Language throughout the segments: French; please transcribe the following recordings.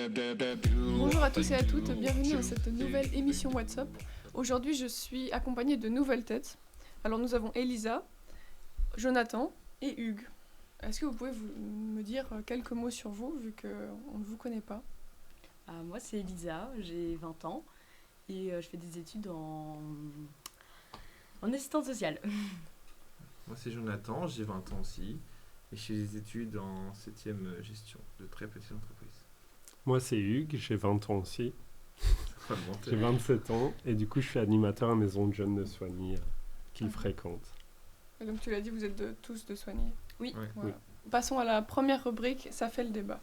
Bonjour à tous et à toutes, bienvenue dans cette nouvelle émission WhatsApp. Aujourd'hui, je suis accompagnée de nouvelles têtes. Alors, nous avons Elisa, Jonathan et Hugues. Est-ce que vous pouvez me dire quelques mots sur vous, vu qu'on ne vous connaît pas? Moi, c'est Elisa, j'ai 20 ans et je fais des études en assistante sociale. Moi, c'est Jonathan, j'ai 20 ans aussi et je fais des études en 7e gestion de très petites entreprises. Moi, c'est Hugues, j'ai 20 ans aussi. Pas de mentir. J'ai 27 ans et du coup, je suis animateur à Maison de Jeunes de Soigny qu'il fréquente. Et donc, tu l'as dit, vous êtes tous de Soigny. Oui. Ouais. Voilà. Passons à la première rubrique, ça fait le débat.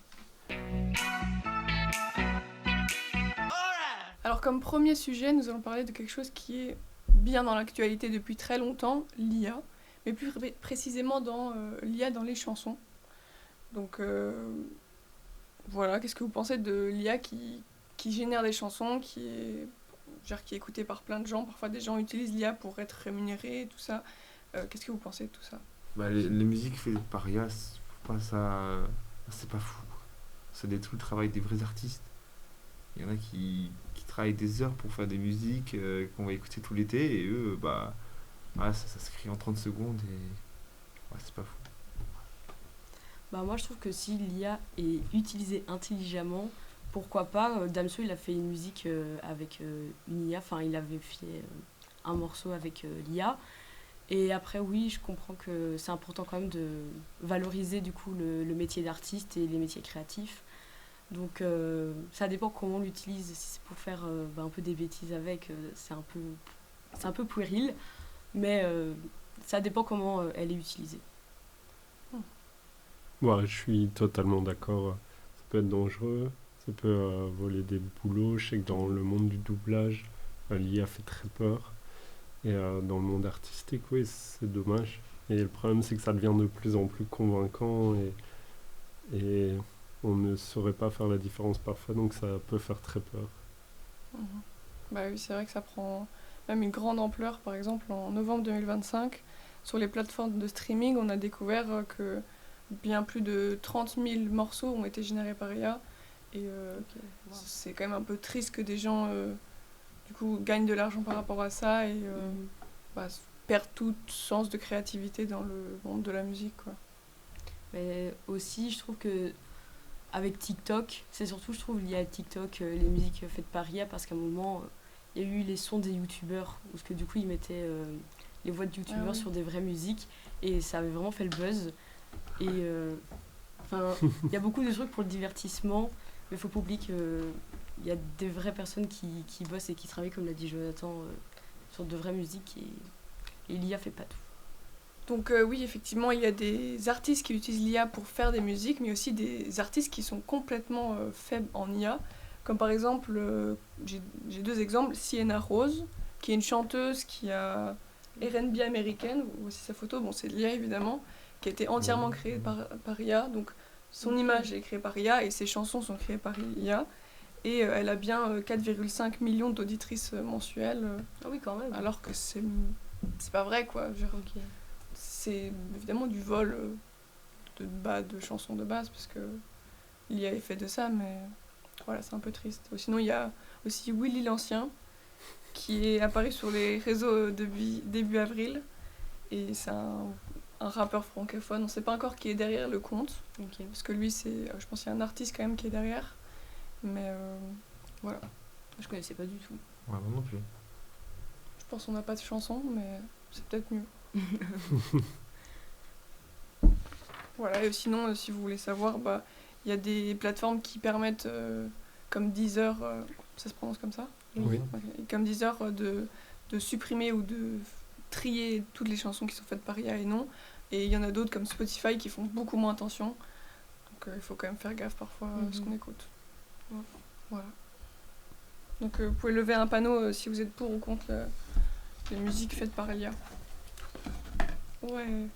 Alors, comme premier sujet, nous allons parler de quelque chose qui est bien dans l'actualité depuis très longtemps, l'IA, mais plus précisément dans l'IA dans les chansons. Donc, voilà, qu'est-ce que vous pensez de l'IA qui génère des chansons, qui est écoutée par plein de gens? Parfois, des gens utilisent l'IA pour être rémunérés et tout ça. Qu'est-ce que vous pensez de tout ça? Les musiques faites par IA, c'est pas fou. Ça détruit le travail des vrais artistes. Il y en a qui travaillent des heures pour faire des musiques qu'on va écouter tout l'été et eux, ça se crée en 30 secondes et c'est pas fou. Moi, je trouve que si l'IA est utilisée intelligemment, pourquoi pas. Damso, il a fait une musique avec une IA, enfin, il avait fait un morceau avec l'IA. Et après, oui, je comprends que c'est important quand même de valoriser du coup le métier d'artiste et les métiers créatifs. Donc, ça dépend comment on l'utilise. Si c'est pour faire un peu des bêtises avec, c'est un peu puéril, mais ça dépend comment elle est utilisée. Ouais, je suis totalement d'accord. Ça peut être dangereux, ça peut voler des boulots. Je sais que dans le monde du doublage, l'IA fait très peur. Et dans le monde artistique, oui, c'est dommage. Et le problème, c'est que ça devient de plus en plus convaincant et on ne saurait pas faire la différence parfois, donc ça peut faire très peur. Oui, c'est vrai que ça prend même une grande ampleur. Par exemple, en novembre 2025, sur les plateformes de streaming, on a découvert que bien plus de 30 000 morceaux ont été générés par IA. Et c'est quand même un peu triste que des gens du coup, gagnent de l'argent par rapport à ça et perdent tout sens de créativité dans le monde de la musique, quoi. Mais aussi, je trouve que avec TikTok, c'est surtout, je trouve, lié à TikTok, les musiques faites par IA, parce qu'à un moment, il y a eu les sons des youtubeurs, parce que du coup, ils mettaient les voix de youtubeurs sur des vraies musiques, et ça avait vraiment fait le buzz. Et il y a beaucoup de trucs pour le divertissement, mais il faut pas oublier qu'il y a des vraies personnes qui bossent et qui travaillent, comme l'a dit Jonathan, sur de vraies musiques, et l'IA fait pas tout. Donc oui, effectivement, il y a des artistes qui utilisent l'IA pour faire des musiques, mais aussi des artistes qui sont complètement faibles en IA. Comme par exemple, j'ai deux exemples, Sienna Rose, qui est une chanteuse qui a R&B américaine, voici sa photo, bon c'est de l'IA évidemment, qui a été entièrement créée par IA, donc son image est créée par IA et ses chansons sont créées par IA. Et elle a bien 4,5 millions d'auditrices mensuelles. Ah oui, quand même. Alors que c'est pas vrai, quoi. C'est évidemment du vol de chansons de base, parce que l'IA est fait de ça, mais voilà, c'est un peu triste. Sinon, il y a aussi Willy l'Ancien, qui est apparu sur les réseaux début avril, et c'est un rappeur francophone. On ne sait pas encore qui est derrière le compte, parce que lui, je pense qu'il y a un artiste quand même qui est derrière, mais voilà. Je connaissais pas du tout. Ouais, moi non plus. Je pense qu'on n'a pas de chanson, mais c'est peut-être mieux. Voilà, et sinon, si vous voulez savoir, y a des plateformes qui permettent, comme Deezer, ça se prononce comme ça? Oui. Okay. Comme Deezer, de supprimer ou de trier toutes les chansons qui sont faites par IA et non. Et il y en a d'autres comme Spotify qui font beaucoup moins attention. Donc il faut quand même faire gaffe parfois à ce qu'on écoute. Voilà. Donc vous pouvez lever un panneau si vous êtes pour ou contre les musiques faites par IA. Ouais,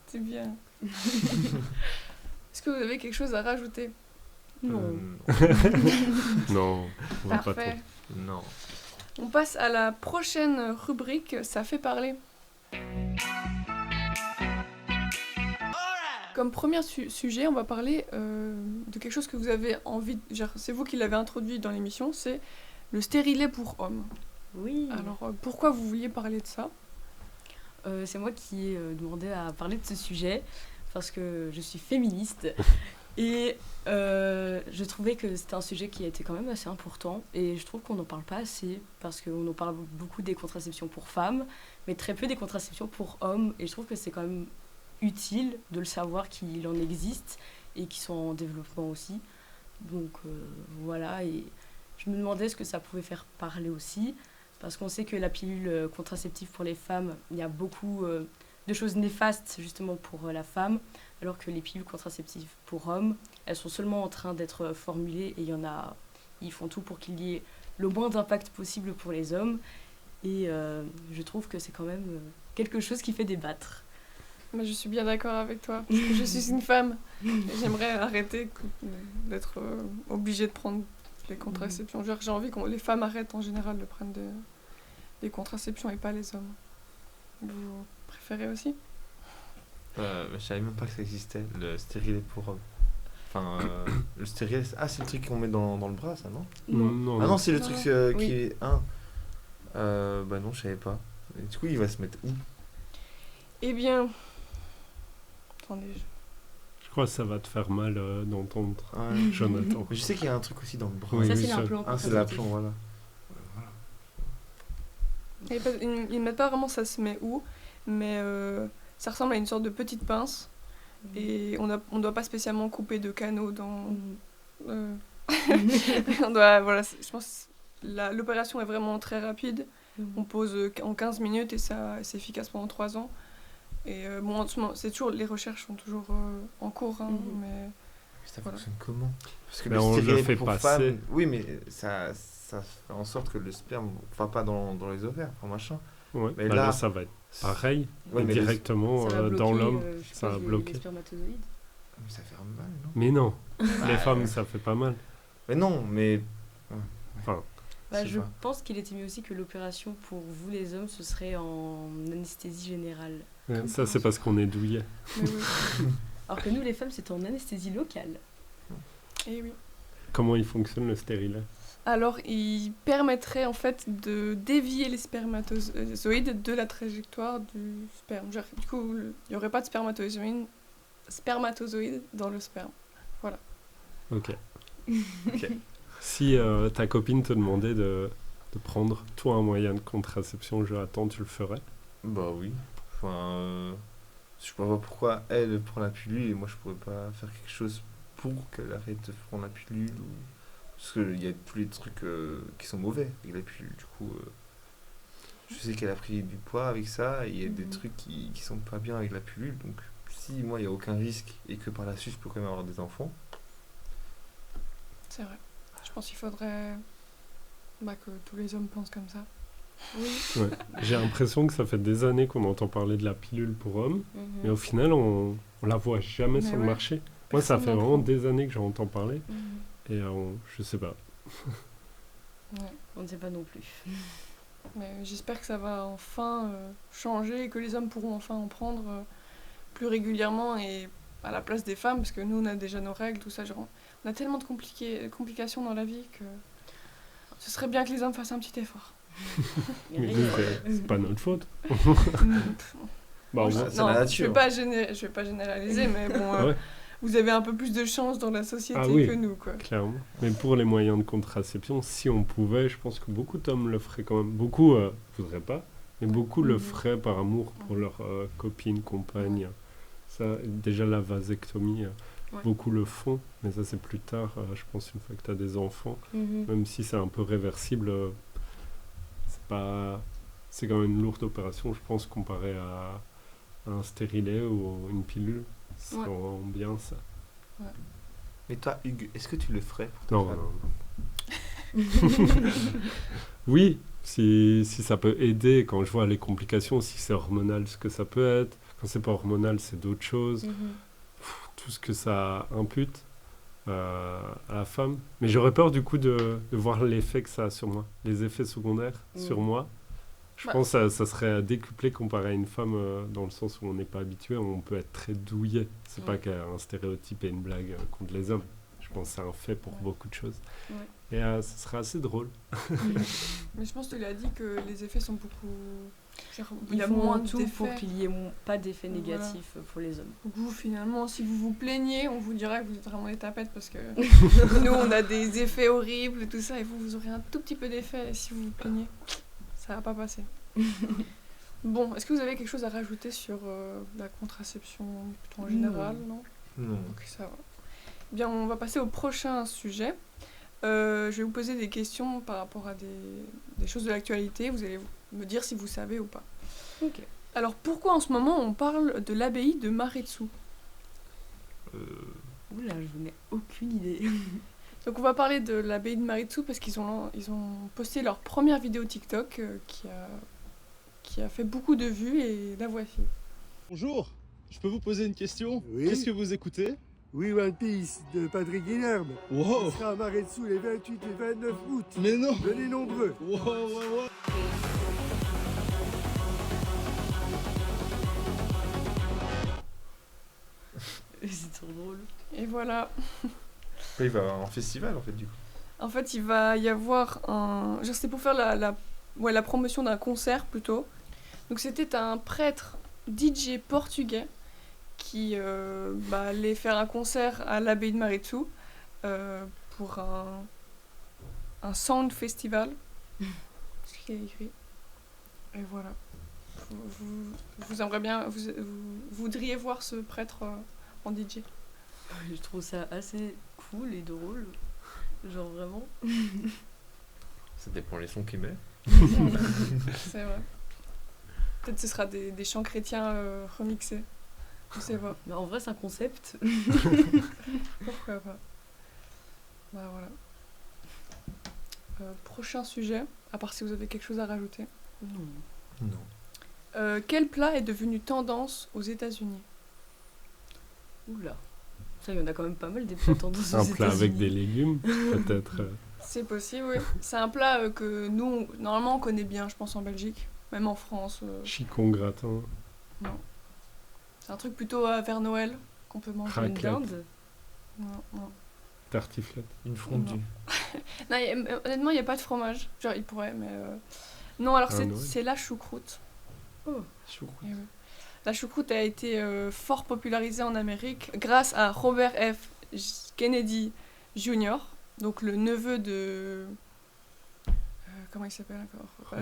c'est bien. Est-ce que vous avez quelque chose à rajouter? Non. Non, on va pas Parfait. trop. Non. On passe à la prochaine rubrique, ça fait parler. Comme premier sujet, on va parler de quelque chose que vous avez envie... c'est vous qui l'avez introduit dans l'émission, c'est le stérilet pour hommes. Oui. Alors, pourquoi vous vouliez parler de ça ? C'est moi qui ai demandé à parler de ce sujet parce que je suis féministe et je trouvais que c'était un sujet qui était quand même assez important et je trouve qu'on n'en parle pas assez parce qu'on en parle beaucoup des contraceptions pour femmes mais très peu des contraceptions pour hommes et je trouve que c'est quand même utile de le savoir qu'il en existe et qu'ils sont en développement aussi. Donc voilà, et je me demandais ce que ça pouvait faire parler aussi. Parce qu'on sait que la pilule contraceptive pour les femmes, il y a beaucoup de choses néfastes justement pour la femme, alors que les pilules contraceptives pour hommes, elles sont seulement en train d'être formulées et ils font tout pour qu'il y ait le moins d'impact possible pour les hommes. Et je trouve que c'est quand même quelque chose qui fait débattre. Mais je suis bien d'accord avec toi, parce que je suis une femme et j'aimerais arrêter d'être obligée de prendre les contraceptions. Genre, j'ai envie que les femmes arrêtent en général de prendre des contraceptions et pas les hommes. Vous préférez aussi ? Je savais même pas que ça existait, le stérilet pour hommes. Enfin, le stérilet, c'est le truc qu'on met dans le bras, ça, non ? Non. Ah non, c'est le truc qui Oui. est... bah non, je savais pas. Et du coup, il va se mettre où ? Eh bien... Attendez, Je crois que ça va te faire mal d'entendre, Ouais. Jonathan. Mais je sais qu'il y a un truc aussi dans le bras. Oui, Ça, oui, c'est ça- l'implant Ah, c'est contraceptif. l'aplomb, voilà. Ils ne mettent pas vraiment ça se met où, mais ça ressemble à une sorte de petite pince et on doit pas spécialement couper de canaux dans... on doit, voilà, je pense que l'opération est vraiment très rapide. On pose en 15 minutes et c'est efficace pendant 3 ans. Et bon, en ce moment, c'est toujours, les recherches sont toujours en cours, hein, mais Mais ça Voilà. fonctionne comment ? Parce que Mais le on le stérilet fait pour passer. femmes... Oui, mais ça fait en sorte que le sperme va pas dans les ovaires, enfin machin. Ouais. Mais Bah là- là, ça va être pareil, Ouais, mais directement Ça va dans bloquer, l'homme. je sais ça pas, va les bloquer. spermatozoïdes. Mais ça fait mal, non ? Mais non, les Ouais. femmes, ça fait pas mal. Mais non, mais... Enfin, Bah, Je sais je pas. pense qu'il était mieux aussi que l'opération pour vous les hommes, ce serait en anesthésie générale. ça, c'est parce qu'on est douillet. oui. Alors que nous, les femmes, c'est en anesthésie locale. Et oui. Comment il fonctionne le stérilet ? Alors, il permettrait en fait de dévier les spermatozoïdes de la trajectoire du sperme. Genre, du coup, il n'y aurait pas de spermatozoïdes dans le sperme. Ok. Ok. Si ta copine te demandait de prendre, toi, un moyen de contraception, Jonathan, tu le ferais ? Bah oui. Enfin, je vois pas pourquoi elle prend la pilule et moi je pourrais pas faire quelque chose pour qu'elle arrête de prendre la pilule. Parce qu'il y a tous les trucs qui sont mauvais avec la pilule. Du coup, je sais qu'elle a pris du poids avec ça et il y a des trucs qui sont pas bien avec la pilule. Donc si moi il n'y a aucun risque et que par la suite je peux quand même avoir des enfants, C'est vrai. Je pense qu'il faudrait que tous les hommes pensent comme ça. Ouais. J'ai l'impression que ça fait des années qu'on entend parler de la pilule pour hommes, mais au final, on la voit jamais Mais sur le ouais. marché. Moi, ça Personne fait n'en vraiment prend. des années que j'en entends parler, Mhm. et je sais pas. Ouais. On ne sait pas non plus. Mais j'espère que ça va enfin changer et que les hommes pourront enfin en prendre plus régulièrement et à la place des femmes, parce que nous, on a déjà nos règles, tout ça. Genre, on a tellement de complications dans la vie que ce serait bien que les hommes fassent un petit effort. Mais Mais rien. nous, c'est pas notre faute. Bah, au Je- moins- c'est non, la je nature. vais pas généraliser, mais bon, Ouais. vous avez un peu plus de chance dans la société Ah oui. que nous, quoi. Clairement. Mais pour les moyens de contraception, si on pouvait, je pense que beaucoup d'hommes le feraient quand même. Beaucoup voudraient pas, mais beaucoup le Mhm. feraient par amour pour leur copine, compagne. Ça, déjà la vasectomie, Ouais. beaucoup le font, mais ça c'est plus tard, je pense, une fois que tu as des enfants. Mhm. Même si c'est un peu réversible, c'est quand même une lourde opération, je pense, comparé à un stérilet ou une pilule. C'est Ouais. vraiment bien ça. Mais toi, Hugues, est-ce que tu le ferais pour ta Non, femme non. Oui, si ça peut aider, quand je vois les complications, si c'est hormonal, ce que ça peut être. Quand c'est pas hormonal, c'est d'autres choses. Mhm. Tout ce que ça impute à la femme. Mais j'aurais peur du coup de voir l'effet que ça a sur moi, les effets secondaires sur Mhm. moi. Je Bah. pense que ça serait décuplé comparé à une femme, dans le sens où on n'est pas habitué, on peut être très douillet. C'est pas qu'un stéréotype et une blague contre les hommes. Je pense que c'est un fait pour beaucoup de choses. Ouais. Et ce serait assez drôle. Mais je pense que tu l'as dit que les effets sont beaucoup. Genre, Il y a moins de tout d'effets. pour qu'il y ait pas d'effets Voilà. négatifs pour les hommes. Donc vous, finalement, si vous vous plaignez, on vous dira que vous êtes vraiment des tapettes parce que nous, on a des effets horribles et tout ça, et vous aurez un tout petit peu d'effet. Et si vous vous plaignez, ça va pas passer. Bon, est-ce que vous avez quelque chose à rajouter sur la contraception plutôt en général, non? Non. Ok, ça va. Bien, on va passer au prochain sujet. Je vais vous poser des questions par rapport à des choses de l'actualité. Vous allez me dire si vous savez ou pas. Ok. Alors, pourquoi en ce moment on parle de l'abbaye de Maretsu? Oula, je n'ai aucune idée. Donc, on va parler de l'abbaye de Maretsu parce qu'ils ont posté leur première vidéo TikTok qui a fait beaucoup de vues et la voici. Bonjour, je peux vous poser une question? Oui. Qu'est-ce que vous écoutez? Oui, One Piece de Patrick Guilherme. Wow! On sera à Maretsu les 28 et 29 août. Mais non! Venez nombreux. Wow! C'est trop drôle. Et voilà. Il va en festival en fait du coup. En fait, il va y avoir un... Genre, c'était pour faire la promotion d'un concert, plutôt. Donc, c'était un prêtre DJ portugais qui allait faire un concert à l'abbaye de Maretsu pour un sound festival. C'est ce qu'il a écrit. Et voilà. Vous aimeriez bien... Vous voudriez voir ce prêtre en DJ? Je trouve ça assez cool et drôle. Genre vraiment. Ça dépend les sons qu'il met. C'est vrai. Peut-être ce sera des chants chrétiens remixés. Je sais pas. Mais en vrai, c'est un concept. Pourquoi pas. Bah voilà. Prochain sujet, à part si vous avez quelque chose à rajouter. Non. Non. Quel plat est devenu tendance aux États-Unis? Oula. Ça, il y en a quand même pas mal des plats tendances aux Un plat avec États-Unis. des légumes, peut-être. C'est possible, oui. C'est un plat que nous, normalement, on connaît bien, je pense, en Belgique. Même en France. Chicon gratin. Non. C'est un truc plutôt vers Noël qu'on peut manger. Une Raclette. dinde. Non. Tartiflette. Une fondue. Non, honnêtement, il n'y a pas de fromage. Genre, il pourrait, mais... Non, alors Ah, Noël. c'est la choucroute. Choucroute. Eh oui. La choucroute a été fort popularisée en Amérique grâce à Robert F. Kennedy Jr., donc le neveu de... comment il s'appelle encore?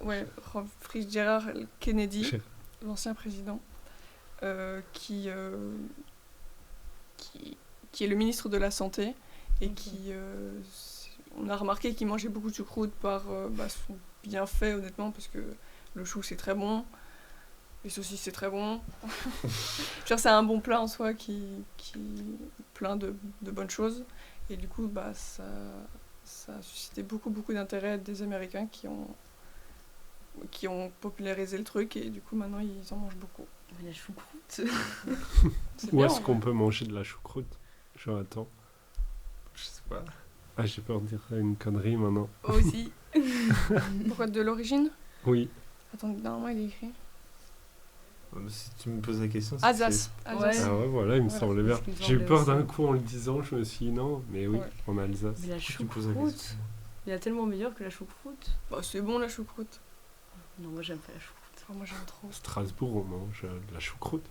Ouais, Fitzgerald Kennedy, l'ancien président, qui est le ministre de la Santé et qui... on a remarqué qu'il mangeait beaucoup de choucroute par son bienfait, honnêtement, parce que le chou, c'est très bon. Les saucisses, c'est très bon. Genre, c'est un bon plat en soi qui plein de bonnes choses. Et du coup, ça a suscité beaucoup d'intérêt des Américains qui ont popularisé le truc. Et du coup, maintenant, ils en mangent beaucoup. Mais la choucroute. C'est Où bien, est-ce en qu'on vrai. peut manger de la choucroute? Attends. Je sais pas. Ah, j'ai peur de dire une connerie maintenant. Aussi. Pourquoi de l'origine? Oui. Attends, normalement, il est écrit. Si tu me poses la question, c'est Alsace. Ouais. Alsace. Ah ouais, voilà, il me Voilà. semblait bien. C'est ce qui me J'ai eu semblait peur aussi. d'un coup en le disant, je me suis dit non, mais oui, Ouais. en Alsace. Mais la Pourquoi tu me poses la choucroute. question? Il y a tellement meilleur que la choucroute. Bah, c'est bon, la choucroute. Non, moi j'aime pas la choucroute. Oh, moi, j'aime trop. Strasbourg, on mange de la choucroute.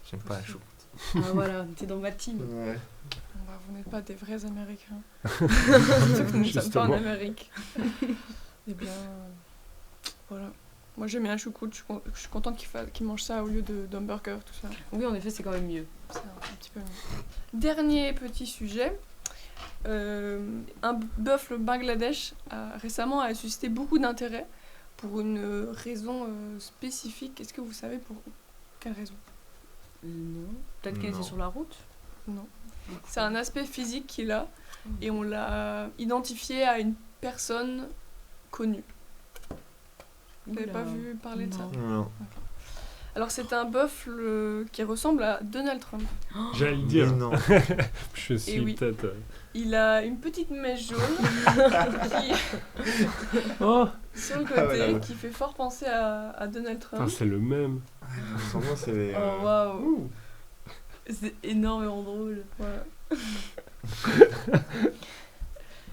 J'aime pas la choucroute. Ah voilà, t'es dans ma team. Ouais. Vous n'êtes pas des vrais Américains. Surtout que nous ne sommes pas en Justement. Amérique. Eh bien, voilà. Moi, j'aime bien la choucroute. Je suis contente qu'ils mangent ça au lieu d'hamburger, tout ça. Oui, en effet, c'est quand même mieux. C'est un petit peu mieux. Dernier petit sujet. Un bœuf Bangladesh récemment a suscité beaucoup d'intérêt pour une raison spécifique. Est-ce que vous savez pour quelle raison? Non. Peut-être qu'elle était Non. sur la route. Non. C'est un aspect physique qu'il a et on l'a identifié à une personne connue. Vous n'avez Oula. pas vu parler de ça? Non. Non. Alors c'est un buffle qui ressemble à Donald Trump. J'allais le Mais dire. non. Je suis oui. peut-être. Il a une petite mèche jaune Oh, sur le Ah ouais, côté ouais. qui fait fort penser à Donald putain, Trump. c'est le même. Sans moi, c'est les. Oh waouh. C'est énormément drôle. Voilà.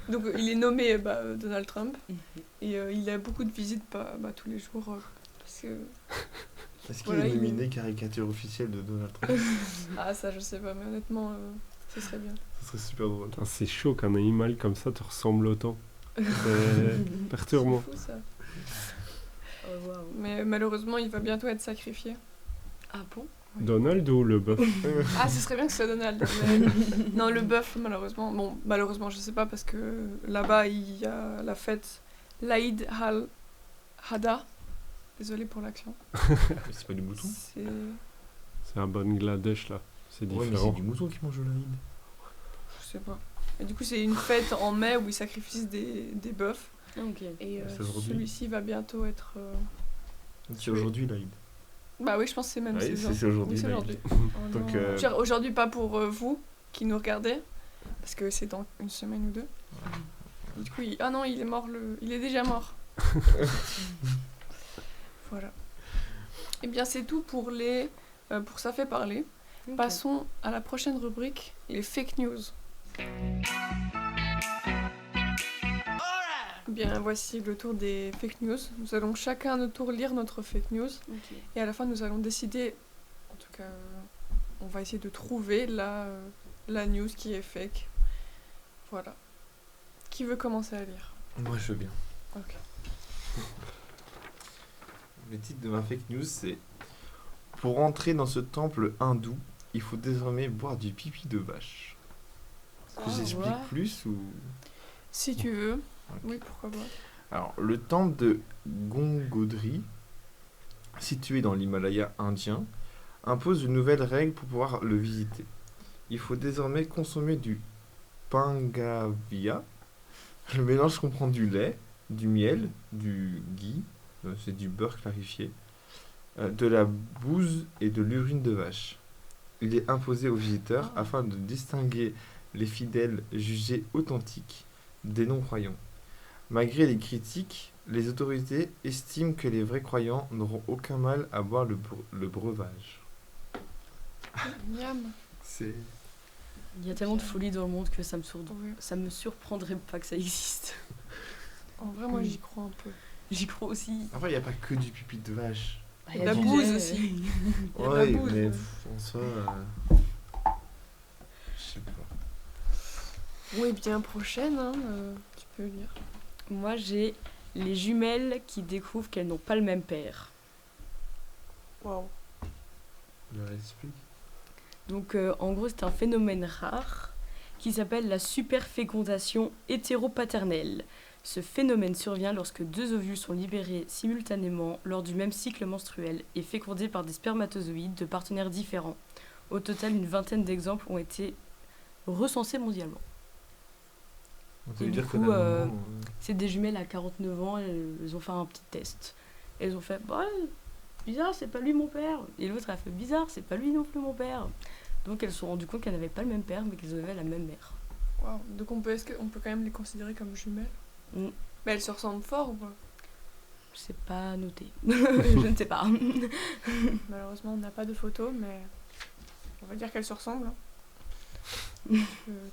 Donc il est nommé Donald Trump et il a beaucoup de visites tous les jours parce que Est-ce qu'il Voilà, est il- nominé caricature officielle de Donald Trump? ça je sais pas mais honnêtement ce serait bien. Ça serait super drôle. Putain, c'est chaud qu'un animal comme ça te ressemble autant. C'est C'est perturbant. fou ça. Oh waouh. Mais malheureusement il va bientôt être sacrifié. Ah bon? Donald ou le bœuf? Ah ce serait bien que ce soit Donald. Mais non le bœuf malheureusement. Bon malheureusement je sais pas parce que là-bas il y a la fête l'Aïd al-Hada. Désolée pour l'accent. Mais c'est pas du mouton? C'est C'est un Bangladesh là. C'est Ouais, mais c'est différent. du mouton qui mange l'Aïd. je sais pas. Et du coup c'est une fête en mai où ils sacrifient des bœufs. Ah, ok. Et C'est aujourd'hui. celui-ci va bientôt être. C'est aujourd'hui l'Aïd. Bah oui, je pense que c'est même Ah oui, c'est c'est aujourd'hui, Oui, c'est l'Aïd. aujourd'hui. Oh Donc, non. Je veux dire, aujourd'hui, pas pour vous qui nous regardez, parce que c'est dans une semaine ou deux. Et du coup, ah non, il est mort il est déjà mort. Voilà. Et bien, c'est tout pour pour ça fait parler. Ok. Passons à la prochaine rubrique, les fake news. Bien, voici le tour des fake news. Nous allons chacun à notre tour lire notre fake news. Ok. Et à la fin, nous allons décider, en tout cas, on va essayer de trouver la news qui est fake. Voilà. Qui veut commencer à lire? Moi, je veux bien. Ok. Le titre de ma fake news, c'est pour entrer dans ce temple hindou, il faut désormais boire du pipi de vache. Est-ce que Ah, j'explique ouais. plus ou... Si tu veux. Ok. Oui, pourquoi pas. Alors, le temple de Gangotri, situé dans l'Himalaya indien, impose une nouvelle règle pour pouvoir le visiter. Il faut désormais consommer du pangavia. Le mélange comprend du lait, du miel, du ghee, c'est du beurre clarifié, de la bouse et de l'urine de vache. Il est imposé aux visiteurs afin de distinguer les fidèles jugés authentiques des non-croyants. Malgré les critiques, les autorités estiment que les vrais croyants n'auront aucun mal à boire le breuvage. Miam. C'est... Il y a tellement de folie dans le monde que Ouais. ça me surprendrait pas que ça existe. En vrai, moi, j'y crois un peu. J'y crois aussi. Après, il n'y a pas que du pipi de vache. Bah, Et y a la du bouse lait. aussi. Il y a de Ouais, la bouse. mais en soi... je sais pas. Oui, bien prochaine, hein, tu peux lire. Moi, j'ai les jumelles qui découvrent qu'elles n'ont pas le même père. Waouh. Je l'explique. Donc, en gros, c'est un phénomène rare qui s'appelle la superfécondation hétéropaternelle. Ce phénomène survient lorsque deux ovules sont libérés simultanément lors du même cycle menstruel et fécondés par des spermatozoïdes de partenaires différents. Au total, une vingtaine d'exemples ont été recensés mondialement. Ça veut Et du dire coup, qu'à un moment, C'est des jumelles à 49 ans, elles ont fait un petit test. Elles ont fait bah, bizarre, c'est pas lui mon père. Et l'autre a fait bizarre, c'est pas lui non plus mon père. Donc elles se sont rendues compte qu'elles n'avaient pas le même père, mais qu'elles avaient la même mère. Waouh. Donc est-ce qu'on peut quand même les considérer comme jumelles? Mm. Mais elles se ressemblent fort ou pas? C'est pas noté. Je ne sais pas. Malheureusement, on n'a pas de photos, mais on va dire qu'elles se ressemblent. hein.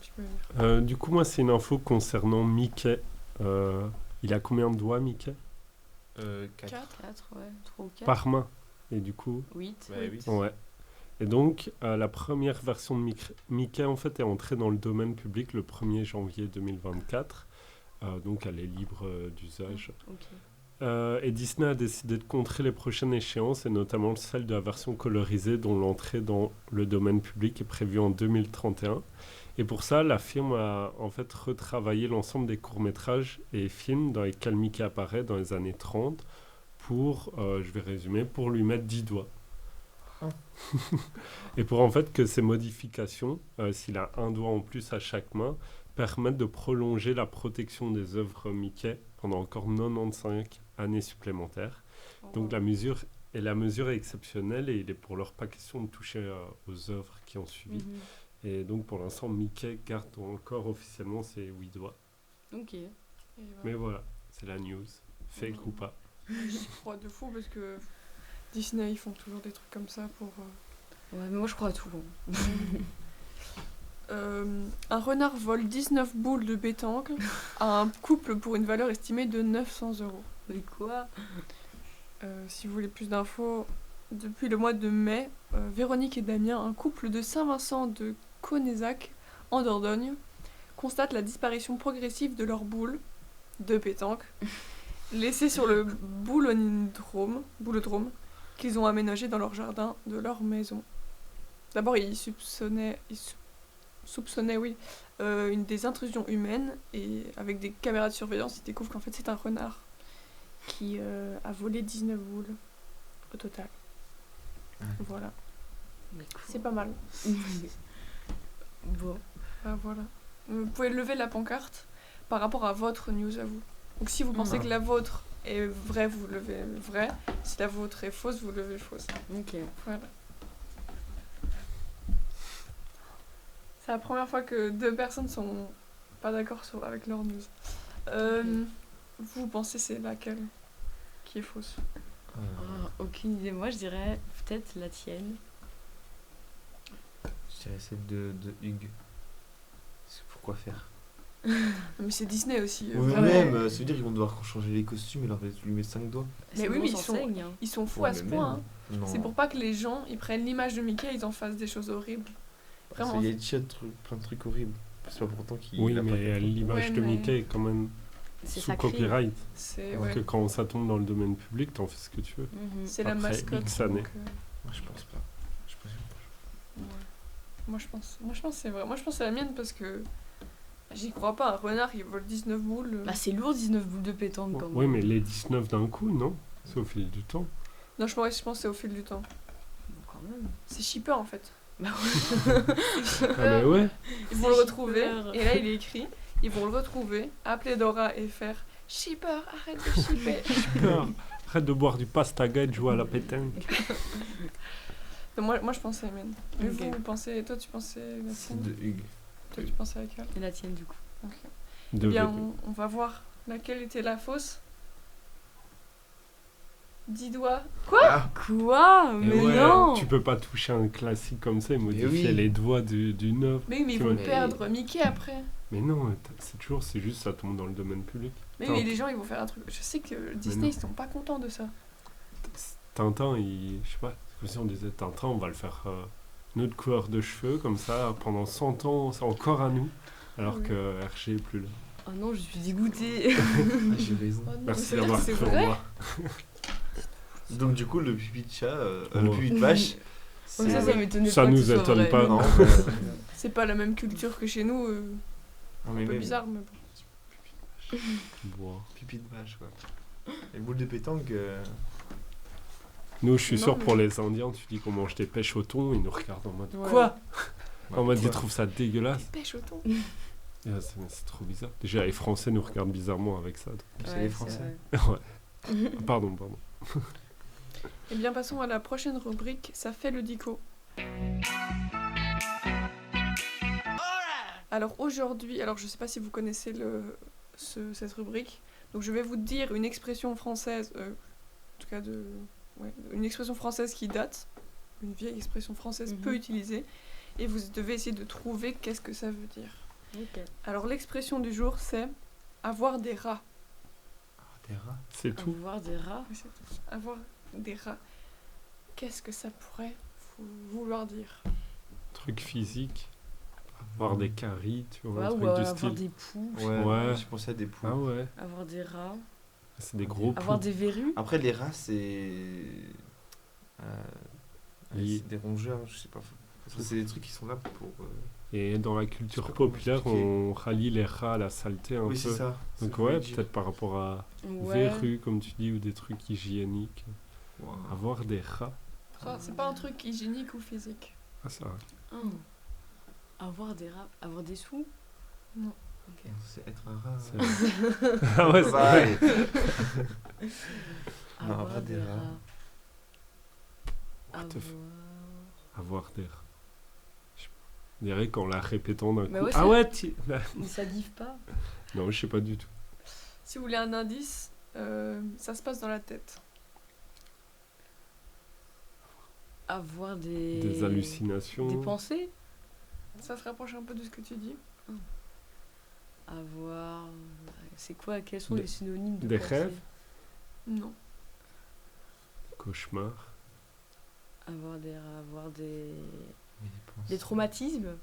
Tu peux lire. Du coup, moi, c'est une info concernant Mickey. Il a combien de doigts, Mickey? 4. 4, ouais, 3 ou 4. Par main. Et du coup, 8. Bah oui. ouais. Et donc, la première version de Mickey, en fait, est entrée dans le domaine public le 1er janvier 2024. Donc, elle est libre d'usage. Ok. Et Disney a décidé de contrer les prochaines échéances, et notamment celle de la version colorisée, dont l'entrée dans le domaine public est prévue en 2031. Et pour ça, la firme a en fait retravaillé l'ensemble des courts-métrages et films dans lesquels Mickey apparaît dans les années 30 pour, je vais résumer, pour lui mettre 10 doigts. Ah. Et pour en fait que ces modifications, s'il a un doigt en plus à chaque main, permettent de prolonger la protection des œuvres Mickey pendant encore 95 années supplémentaires. Donc la mesure Et la mesure est exceptionnelle et il est pour leur pas question de toucher aux œuvres qui ont suivi. Mhm. Et donc pour l'instant, Mickey garde encore officiellement ses 8 doigts. Ok. Et Mais voilà. voilà, c'est la news. Fake ou pas. J'y crois de fou parce que Disney, ils font toujours des trucs comme ça pour... Ouais, mais moi je crois à tout. Hein. Un renard vole 19 boules de pétanque à un couple pour une valeur estimée de 900 €. Mais quoi? Si vous voulez plus d'infos, depuis le mois de mai, Véronique et Damien, un couple de Saint-Vincent de Connezac, en Dordogne, constatent la disparition progressive de leurs boules de pétanque, laissées sur le boulodrome qu'ils ont aménagé dans leur jardin de leur maison. D'abord, ils soupçonnaient des intrusions humaines, et avec des caméras de surveillance, ils découvrent qu'en fait c'est un renard qui a volé 19 boules au total. Ouais. Voilà, Mais quoi? c'est pas mal. Bon. Ah, voilà. Vous pouvez lever la pancarte par rapport à votre news à vous. Donc si vous pensez que la vôtre est vraie, vous levez vrai. Si la vôtre est fausse, vous levez fausse. Ok. Voilà. C'est la première fois que 2 personnes sont pas d'accord avec leur news. Vous pensez c'est laquelle qui est fausse? Oh, aucune idée. Moi je dirais peut-être la tienne. Je dirais celle de Hugues. Pourquoi faire? Mais c'est Disney aussi. Ouais, vraiment. même, ça veut dire qu'ils vont devoir changer les costumes et leur lui mettre 5 doigts. Mais oui, Sinon, mais on ils sont- s'enseigne, hein. Ils sont fous Ouais, à ce mais point. même. Hein. Non. C'est pour pas que les gens ils prennent l'image de Mickey et ils en fassent des choses horribles. Parce Vraiment. qu'il y a plein de trucs horribles. C'est pas pourtant qu'il Oui, a pas mais fait. l'image Ouais, de mais- Mickey est quand même C'est sous sacré. copyright. C'est Ouais. Que quand ça tombe dans le domaine public, t'en fais ce que tu veux. Mhm. c'est la Après mascotte. X années. donc, Moi, je pense pas. Je pense pas. ouais. Moi je pense que c'est vrai. Moi je pense que c'est la mienne parce que j'y crois pas. Un renard il vole 19 boules. Bah c'est lourd 19 boules de pétanque quand même. Oui, mais les 19 d'un coup, non? C'est au fil du temps. Non, je pense que c'est au fil du temps. Quand même. C'est shipper en fait. Bah ouais. Ah, mais ouais. Ils vont le C'est retrouver. shipper. Et là il est écrit. Ils vont le retrouver, appeler Dora et faire shipper, arrête de shipper. Super. Arrête de boire du pastagate, jouer à la pétanque. Donc, moi je pensais mienne. Mais Ok. vous pensez. Toi tu pensais la C'est tienne. de Hugues. Toi tu pensais laquelle? Et la tienne du coup. Ok. De Eh bien, on va voir laquelle était la fausse. 10 doigts. Ah, Quoi? Et Mais ouais, non. tu peux pas toucher un classique comme ça et modifier oui. les doigts d'une œuvre. Mais oui, mais ils Tu vont vois, perdre Mickey après. Mais non, c'est juste ça tombe dans le domaine public. Mais, Attends. mais les gens ils vont faire un truc. Je sais que Disney non. ils sont pas contents de ça. Tintin, je sais pas, c'est comme si on disait Tintin, on va le faire notre couleur de cheveux, comme ça, pendant 100 ans, c'est encore à nous, alors Oui. que Hergé est plus là. Oh non, je suis dégoûtée. j'ai raison. Oh non, mais Merci c'est-à-dire d'avoir que c'est cru en vrai. moi. Donc, du coup, le pipi de chat, Ouais. le pipi de vache, Comme ça m'étonnait Ça pas que nous ce soit étonne vrai. pas. Non, C'est pas la même culture que chez nous. Non, Un mais peu même bizarre, mais bon. Bon. pipi de vache, quoi. Et boule de pétanque, Nous, je suis Non, sûr, mais- pour les Indiens, tu dis qu'on mange des pêches au thon, ils nous regardent en mode Ouais. quoi? En mode, ils quoi. trouvent ça dégueulasse. Pêche au thon. Et là, c'est trop bizarre. Déjà, les Français nous regardent bizarrement avec ça. C'est Ouais, les Français. vrai. Ouais. Pardon. Eh bien, passons à la prochaine rubrique. Ça fait le dico. Alors aujourd'hui, je sais pas si vous connaissez cette rubrique. Donc je vais vous dire une expression française, en tout cas une expression française qui date, une vieille expression française Mhm. peu utilisée, et vous devez essayer de trouver qu'est-ce que ça veut dire. Ok. Alors l'expression du jour c'est avoir des rats. Des rats. C'est tout. Avoir des rats. Oui, c'est tout. Avoir des rats. Qu'est-ce que ça pourrait vouloir dire? Truc physique. Avoir des caries, tu vois, Ouais, un ou truc du avoir style. des poux. Ouais, Ouais. je pensais à des poules. Ah ouais, Avoir des rats. c'est des gros Avoir poux. des verrues. Après, les rats, c'est. Les- c'est des rongeurs, je sais pas. Parce que c'est des trucs qui sont là pour. Et dans la culture Je sais pas comment populaire, expliquer. on rallie les rats à la saleté un Oui, peu. c'est ça. Donc Ça ouais, veut dire. peut-être par rapport à Ouais. verrues, comme tu dis, ou des trucs hygiéniques. Wow. Avoir des rats. C'est pas un truc hygiénique ou physique. Ah ça. Ah. Avoir des rats. Avoir des sous. Non. Ok. C'est être un rat. c'est- ah ouais, c'est Pareil. vrai. Non, avoir des rats. What the f- Avoir... Avoir d'air. On dirait qu'en la répétant d'un coup. Mais ouais, ah c'est- ouais, Mais ça give pas. Non, je sais pas du tout. Si vous voulez un indice, ça se passe dans la tête. Avoir des... Des hallucinations. Des pensées. Ça se rapproche un peu de ce que tu dis. Avoir... C'est quoi? Quels sont Des- les synonymes de des pensée? rêves. Non. Cauchemar. Avoir des... Oui, pense. Des traumatismes?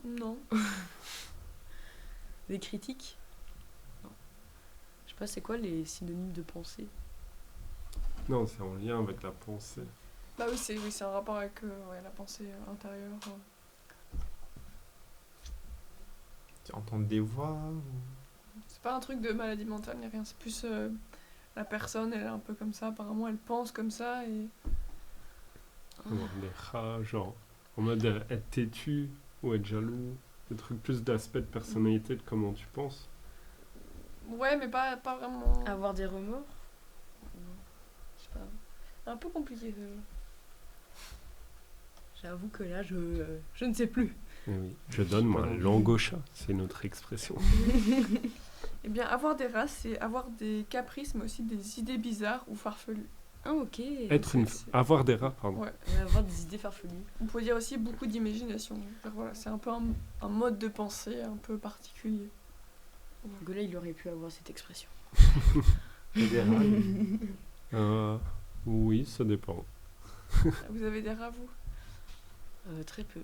Non. Des critiques? Non. Je sais pas, c'est quoi les synonymes de pensée? Non, c'est en lien avec la pensée. Bah oui, c'est un rapport avec la pensée intérieure. Entendre des voix ou... C'est pas un truc de maladie mentale ni rien, c'est plus la personne, elle est un peu comme ça, apparemment elle pense comme ça et... Avoir des rats, genre en mode être têtu ou être jaloux. Des trucs plus d'aspect de personnalité, de comment tu penses. Ouais, mais pas vraiment... Avoir des remords? Je sais pas. C'est un peu compliqué. J'avoue que là, je ne sais plus. Eh oui. Je donne ma langue au chat, c'est notre expression. Eh bien, avoir des races, c'est avoir des caprices, mais aussi des idées bizarres ou farfelues. Ah, ok. Être une... c'est- Avoir des rats, pardon. Ouais. Avoir des idées farfelues. On peut dire aussi beaucoup d'imagination. Genre, voilà, c'est un peu un mode de pensée un peu particulier. Gola, il aurait pu avoir cette expression. Fédéral. Oui, ça dépend. Vous avez des rats, vous? Très peu.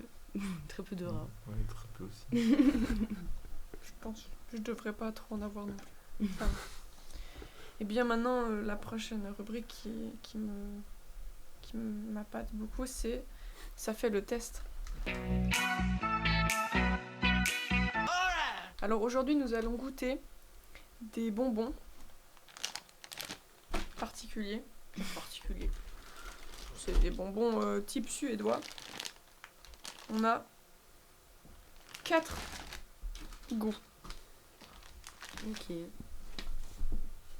Très peu de rats. Ouais, très peu aussi. Je pense. Je devrais pas trop en avoir non plus. Enfin. Et bien maintenant, la prochaine rubrique qui m'appâte beaucoup, c'est ça fait le test. Alors aujourd'hui, nous allons goûter des bonbons particuliers. C'est des bonbons type suédois. On a 4 goûts. Ok.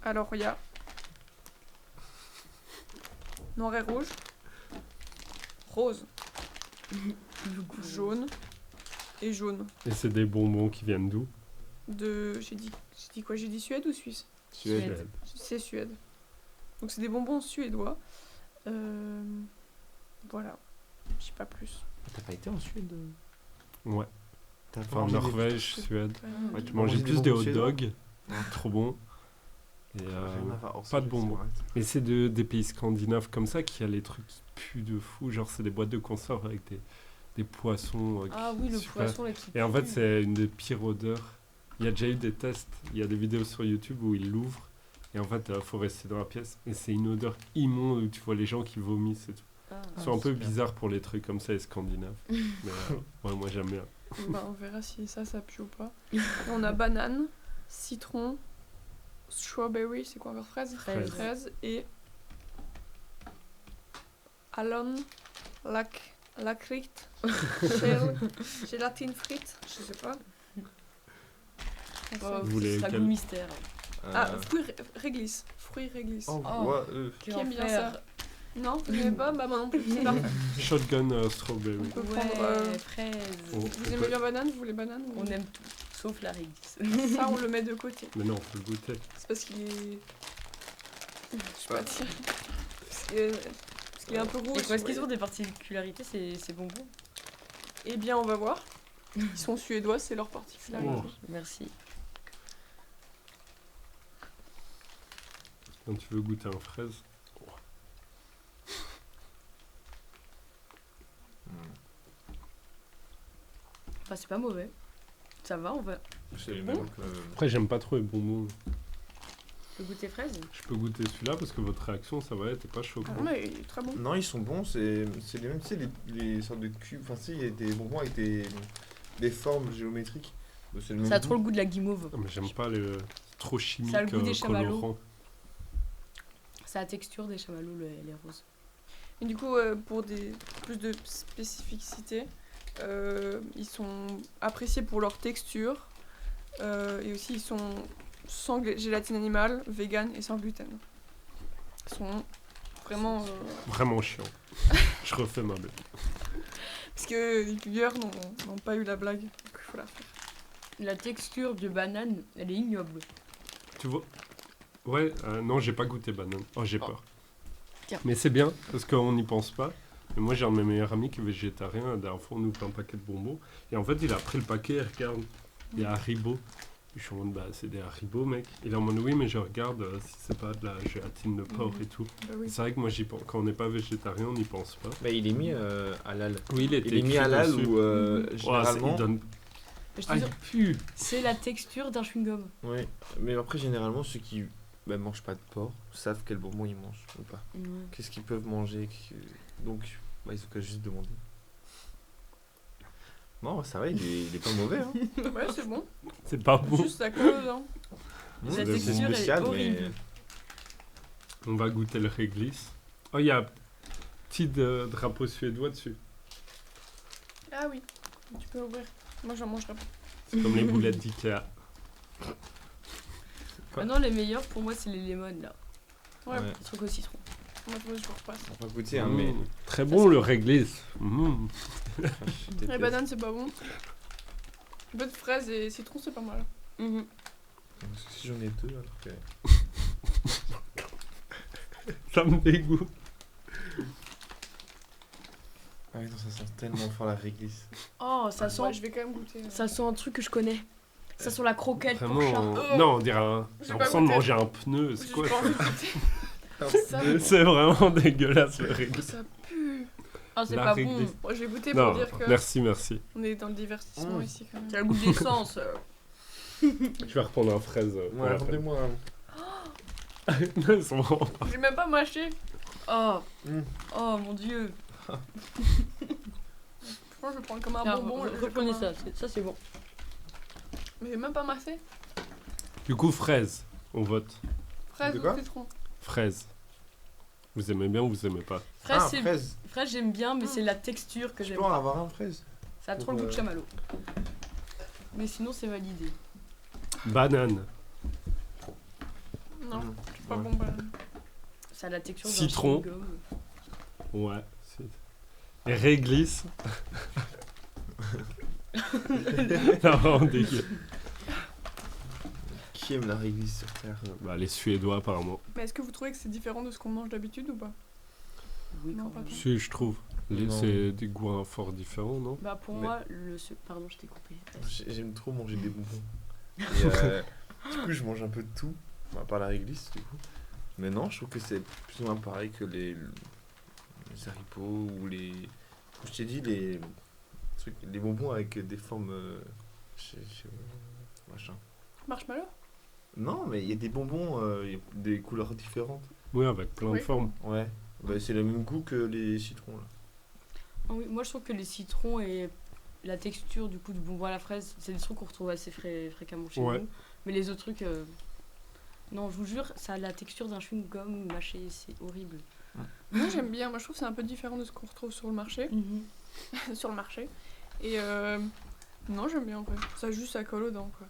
Alors il y a noir et rouge, rose, jaune et jaune. Et c'est des bonbons qui viennent d'où? J'ai dit quoi? J'ai dit Suède ou Suisse? Suède. C'est Suède. Donc c'est des bonbons suédois. Voilà. Je sais pas plus. T'as pas été en Suède? Ouais. T'as pas Enfin, mangé des- Norvège, Suède. Ouais, Tu tu mangeais mangeais plus des des bonbons hot suédois? dogs. Trop bon. Et Rien à voir. Oh, pas de c'est bonbons. vrai. mais c'est des pays scandinaves comme ça qui a les trucs qui puent de fou. Genre, c'est des boîtes de conserve avec des poissons. Ah oui, le super. poisson là qui Et en fait, pue. c'est une des pires odeurs. Il y a déjà eu des tests. Il y a des vidéos sur YouTube où ils l'ouvrent. Et en fait, il faut rester dans la pièce. Et c'est une odeur immonde où tu vois les gens qui vomissent et tout. Ah. C'est un peu super. bizarre pour les trucs comme ça, les scandinaves. Mais ouais, moi, j'aime bien. Bah, on verra si ça pue ou pas. Et on a banane, citron, strawberry, c'est quoi encore? Fraise. Fraise. Fraise et alon, lacrit, gélatine frite, je sais pas. Oh, Vous voulez ce sera quel- goût mystère. Ah, réglisse. Fruits réglisse. Oh, Oh. ouais, Qui aime bien ça? Non, vous n'aimez pas? Bah moi non plus, c'est parfait. Shotgun strawberry. On peut Ouais, prendre... fraise. Oh, Vous aimez bien banane? Vous voulez banane ou- On aime tout, sauf la réglisse. Ça, on le met de côté. Mais non, on peut le goûter. C'est parce qu'il est... Je sais pas dire. Parce qu'il est un peu rouge. Et est-ce qu'ils vous ont des particularités, ces bonbons? voyez. Eh bien, on va voir. Ils sont suédois, c'est leur particularité. Oh. Merci. Quand tu veux goûter un fraise. Enfin, c'est pas mauvais. Ça va, on va. C'est bon. même Après, j'aime pas trop les bonbons. Le goûter fraise. Je peux goûter celui-là parce que votre réaction, ça va, t'es pas choquant. Ah, mais il est très bon. Non, ils sont bons, c'est les mêmes, tu sais, les sortes de cubes. Enfin, tu sais, il y a des bonbons avec des formes géométriques. C'est le même Ça a goût. trop le goût de la guimauve. Ah, mais j'aime pas les trop chimiques, Ça a le goût des chamallows. colorants. Ça a la texture des chamallows, les roses. Et du coup, pour plus de spécificité, ils sont appréciés pour leur texture. Et aussi, ils sont sans gélatine animale, vegan et sans gluten. Ils sont vraiment. Vraiment chiant. Je refais ma blague. Parce que les cueilleurs n'ont pas eu la blague. Donc il faut la faire. La texture de banane, elle est ignoble. Tu vois? Ouais, non, j'ai pas goûté banane. Oh, j'ai peur. Tiens. Mais c'est bien, parce qu'on n'y pense pas. Mais moi, j'ai un de mes meilleurs amis qui est végétarien. La dernière fois, on ouvre un paquet de bonbons. Et en fait, il a pris le paquet et regarde. Il y a Haribo. Je suis en mode, bah, c'est des Haribo, mec. Il est en mode, oui, mais je regarde si c'est pas de la gélatine de porc et tout. Bah oui. C'est vrai que moi, quand on n'est pas végétarien, on n'y pense pas. Bah, il est mis halal. Oui, il Il est mis halal ou généralement. il donne... Je te Ah, dis, il pue. c'est la texture d'un chewing-gum. Ouais. Mais après, généralement, ceux qui mangent pas de porc savent quel bonbon ils mangent ou pas. Ouais. Qu'est-ce qu'ils peuvent manger. Donc, ils ont qu'à juste demander. Non, ça va, il est pas mauvais. Hein. Ouais, c'est bon. C'est pas bon. Juste la cause. Hein. La C'est texture, elle est spécial, horrible. On va goûter le réglisse. Oh, il y a un petit drapeau suédois dessus. Ah oui, tu peux l'ouvrir. Moi, j'en mangerai pas. C'est comme les boulettes d'Ikea. Ah non, les meilleurs pour moi, c'est les lemon là. Ouais, Ouais. Les trucs au citron. moi, je vous repasse. On va goûter, hein, mais. Très bon le réglisse. Mmh. Les bananes, c'est pas bon. Un peu de fraises et citron, c'est pas mal. Mhm. Parce que si j'en ai deux, alors que. Ça me dégoûte. Ah oui, non, ça sent tellement fort la réglisse. Oh, ça Ouais, sent, je vais quand même goûter. ça sent un truc que je connais. Ça sent la croquette pour chat. Vraiment. Non, on dirait J'ai j'ai pas l'impression de goûté. manger un pneu. C'est J'ai quoi pas envie de ça? goûter. Ça, C'est vraiment dégueulasse le réglisse. ça pue. Ah, c'est La pas réglisse. bon. Moi, j'ai goûté Non, pour dire que merci, merci. on est dans le divertissement Mmh. ici quand même. Ça a le goût d'essence. Je vais reprendre un fraise. pour Ouais, la fin. rendez-moi un. Non, ils sont vraiment pas- J'ai même pas mâché. Oh, Mm. oh mon dieu. Je pense que je vais prendre comme un Tiens, bonbon. là, reprenez comme un- ça, ça c'est bon. Mais j'ai même pas massé. Du coup, fraise. On vote. Fraise De ou quoi citron. Fraise. Vous aimez bien ou vous aimez pas? Fraise, Ah, c'est... fraise. fraise j'aime bien, mais c'est la texture que Je j'aime peux en pas. avoir un fraise. Ça a trop le goût de chamallow. Mais sinon, c'est validé. Banane. Non, Mm. c'est pas Ouais. bon. Bah... Ça a la texture d'un Citron. chewing-gum. Ouais. Et réglisse. Non, vraiment dégueu. Qui aime la réglisse sur Terre Bah, les Suédois, apparemment. Mais est-ce que vous trouvez que c'est différent de ce qu'on mange d'habitude ou pas? Oui, Non, quand pas même. trop. Si, je trouve. Non. C'est des goûts fort différents, non? Bah pour Mais- moi, pardon, je t'ai coupé. J'aime trop manger des bonbons. Et, du coup, je mange un peu de tout. À part la réglisse, du coup. Mais non, je trouve que c'est plus ou moins pareil que les haricots ou les. Comme je t'ai dit, les bonbons avec des formes. Machin. Marshmallow? Non, mais il y a des bonbons, il y a des couleurs différentes. Oui, avec plein Oui. de formes. Ouais. Bah, c'est le même goût que les citrons là. Ah oui, moi je trouve que les citrons et la texture du coup du bonbon à la fraise, c'est des trucs qu'on retrouve assez fréquemment chez Ouais. nous. Mais les autres trucs, non, je vous jure, ça a la texture d'un chewing-gum mâché, c'est horrible. Moi j'aime bien. Moi je trouve que c'est un peu différent de ce qu'on retrouve sur le marché. Sur le marché. Et non, j'aime bien en vrai. Ça juste ça colle aux dents quoi.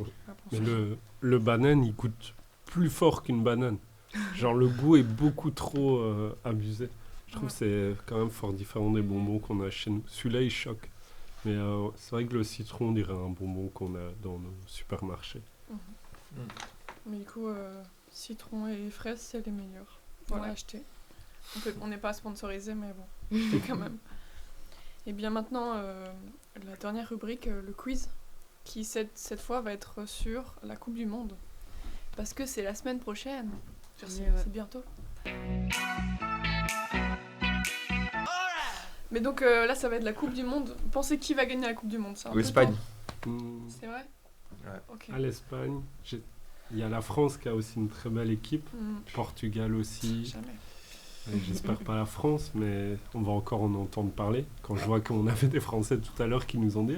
Ouais. Pas pour Mais ça. le banane, il goûte plus fort qu'une banane. Genre, le goût est beaucoup trop abusé. Je trouve Ouais. que c'est quand même fort différent des bonbons qu'on a chez nous. Celui-là, il choque. Mais c'est vrai que le citron, on dirait un bonbon qu'on a dans nos supermarchés. Mais du coup, citron et fraises, c'est les meilleurs. Voilà, Ouais. acheter. On n'est pas sponsorisé, mais bon, quand même. Et bien maintenant, la dernière rubrique, le quiz, qui cette fois va être sur la Coupe du Monde. Parce que c'est la semaine prochaine. C'est Ouais. c'est bientôt. Mais donc là, ça va être la Coupe du Monde. Vous pensez qui va gagner la Coupe du Monde? C'est un peu L'Espagne. tôt. Hmm. C'est vrai? Ouais. Ok. À l'Espagne, il y a la France qui a aussi une très belle équipe. Portugal aussi. Jamais. Et j'espère pas la France, mais on va encore en entendre parler. Quand je vois qu'on avait des Français tout à l'heure qui nous ont dit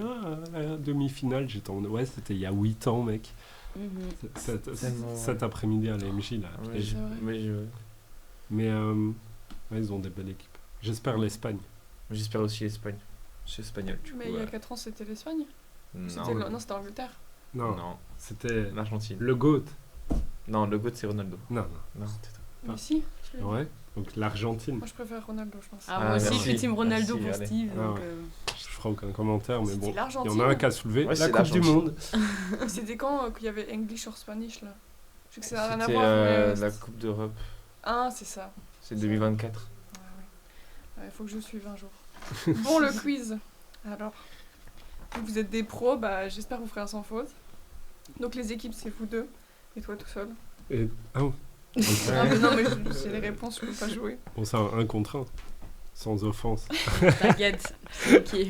la demi-finale, j'étais en ouais, c'était il y a 8 ans, mec. Tellement, Cet après-midi à l'AMJ, là. Ouais, Et c'est vrai. mais ouais, ils ont des belles équipes. J'espère l'Espagne. J'espère aussi l'Espagne. Je suis espagnol, du coup. Mais il y a 4 ans, c'était l'Espagne? C'était Non, non, c'était l'Angleterre. Non, non. c'était L'Argentine. le GOAT. Non, le goût c'est Ronaldo. Non, Non, c'était toi. Mais si. non. Ouais. Donc l'Argentine. Moi, je préfère Ronaldo, je pense. Ah, moi aussi, je merci. suis team Ronaldo Merci, pour allez. Steve. Ah Donc, ouais. Je ferai aucun commentaire, mais C'était bon. Il y l'Argentine. en a un qui a soulevé Ouais, la c'est Coupe du l'Argentine. Monde. C'était quand qu'il y avait English or Spanish, là? Je sais que ça n'a rien à C'était voir, mais... la Coupe d'Europe. Ah, c'est ça. C'est 2024. Il faut que je suive un jour. Bon, le quiz. Alors, vu que vous êtes des pros, bah, j'espère que vous ferez un sans faute. Donc les équipes, c'est vous deux. Et toi tout seul. Et... Ah, Ah, mais non, mais c'est les réponses, je peux pas jouer. bon, c'est un contre un. Sans offense. t'inquiète, c'est ok.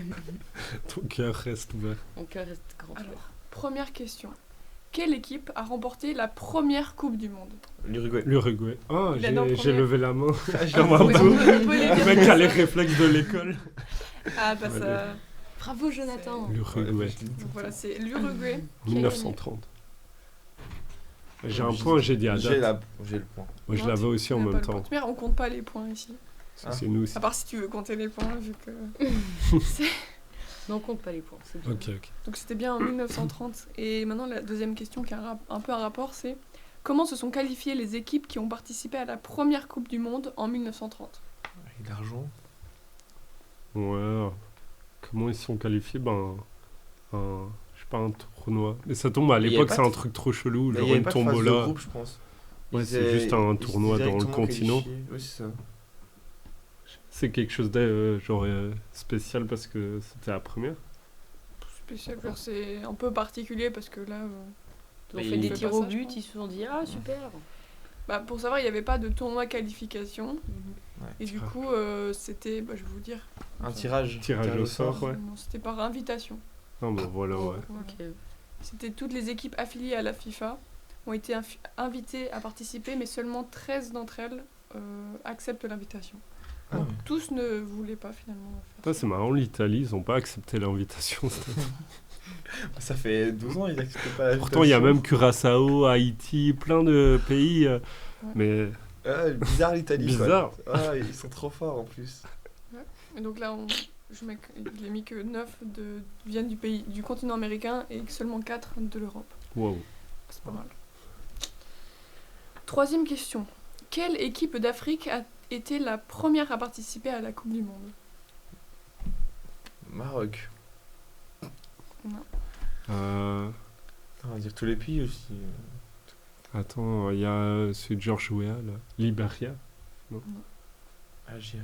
Ton cœur reste ouvert. Mon cœur reste grand. Alors, première question. Quelle équipe a remporté la première Coupe du Monde? L'Uruguay. L'Uruguay. Ah, Il a dit en j'ai premier. levé la main. Comme un Vous peu. pouvez les Le dire mec comme a les ça. réflexes de l'école. Ah, bah ça... Bravo Jonathan. L'Uruguay. Donc voilà, c'est l'Uruguay. 1930. J'ai un point, j'ai dit à J'ai date. j'ai le point. Moi, je Non, l'avais tu- aussi tu en n'as même pas le temps. point. Mais on compte pas les points ici. Ah. C'est nous aussi. À part si tu veux compter les points, vu que... Non, on compte pas les points. C'est bien. Ok, ok. Donc c'était bien en 1930. Et maintenant, la deuxième question qui a un peu un rapport, c'est comment se sont qualifiées les équipes qui ont participé à la première Coupe du Monde en 1930? Et l'argent. Ouais. Comment ils sont qualifiés? Je sais pas, un tournoi. Mais ça tombe, à Mais y a l'époque, pas c'est de- un truc trop chelou, Il genre y avait une pas de phase de tombola. groupe, je pense. Ouais, Ils c'est étaient- juste un ils tournoi étaient dans le directement continent. qualifiés. Oui, c'est ça. C'est quelque chose de genre spécial parce que c'était la première. Spécial, genre, c'est un peu particulier parce que là... Ils ont Mais fait il des fait tirs pas au ça, je but, pense. ils se sont dit ah super. Bah, pour savoir, il n'y avait pas de tournoi qualification. Mhm. Et du Ah. coup, c'était... Bah, je vais vous dire. Un tirage. Tirage au sort, ouais. Non, c'était par invitation. Non, bah voilà, ouais. Voilà. Ok. C'était toutes les équipes affiliées à la FIFA ont été invitées à participer, mais seulement 13 d'entre elles acceptent l'invitation. Ah Donc, ouais. tous ne voulaient pas finalement Ça, faire c'est marrant, l'Italie, ils ont pas accepté l'invitation. Ça fait 12 ans, ils acceptent pas la Pourtant, il y a même Curaçao, Haïti, plein de pays. Mais Ah, bizarre l'Italie. quoi. bizarre. Ah, ils sont trop forts en plus. Et donc là, il a mis que 9 viennent du continent américain et que seulement 4 de l'Europe. Wow. C'est pas mal. Troisième question. Quelle équipe d'Afrique a été la première à participer à la Coupe du Monde? Maroc. Non. On va dire tous les pays aussi. Attends, il y a celui de George Weah, là. Liberia. Algérie.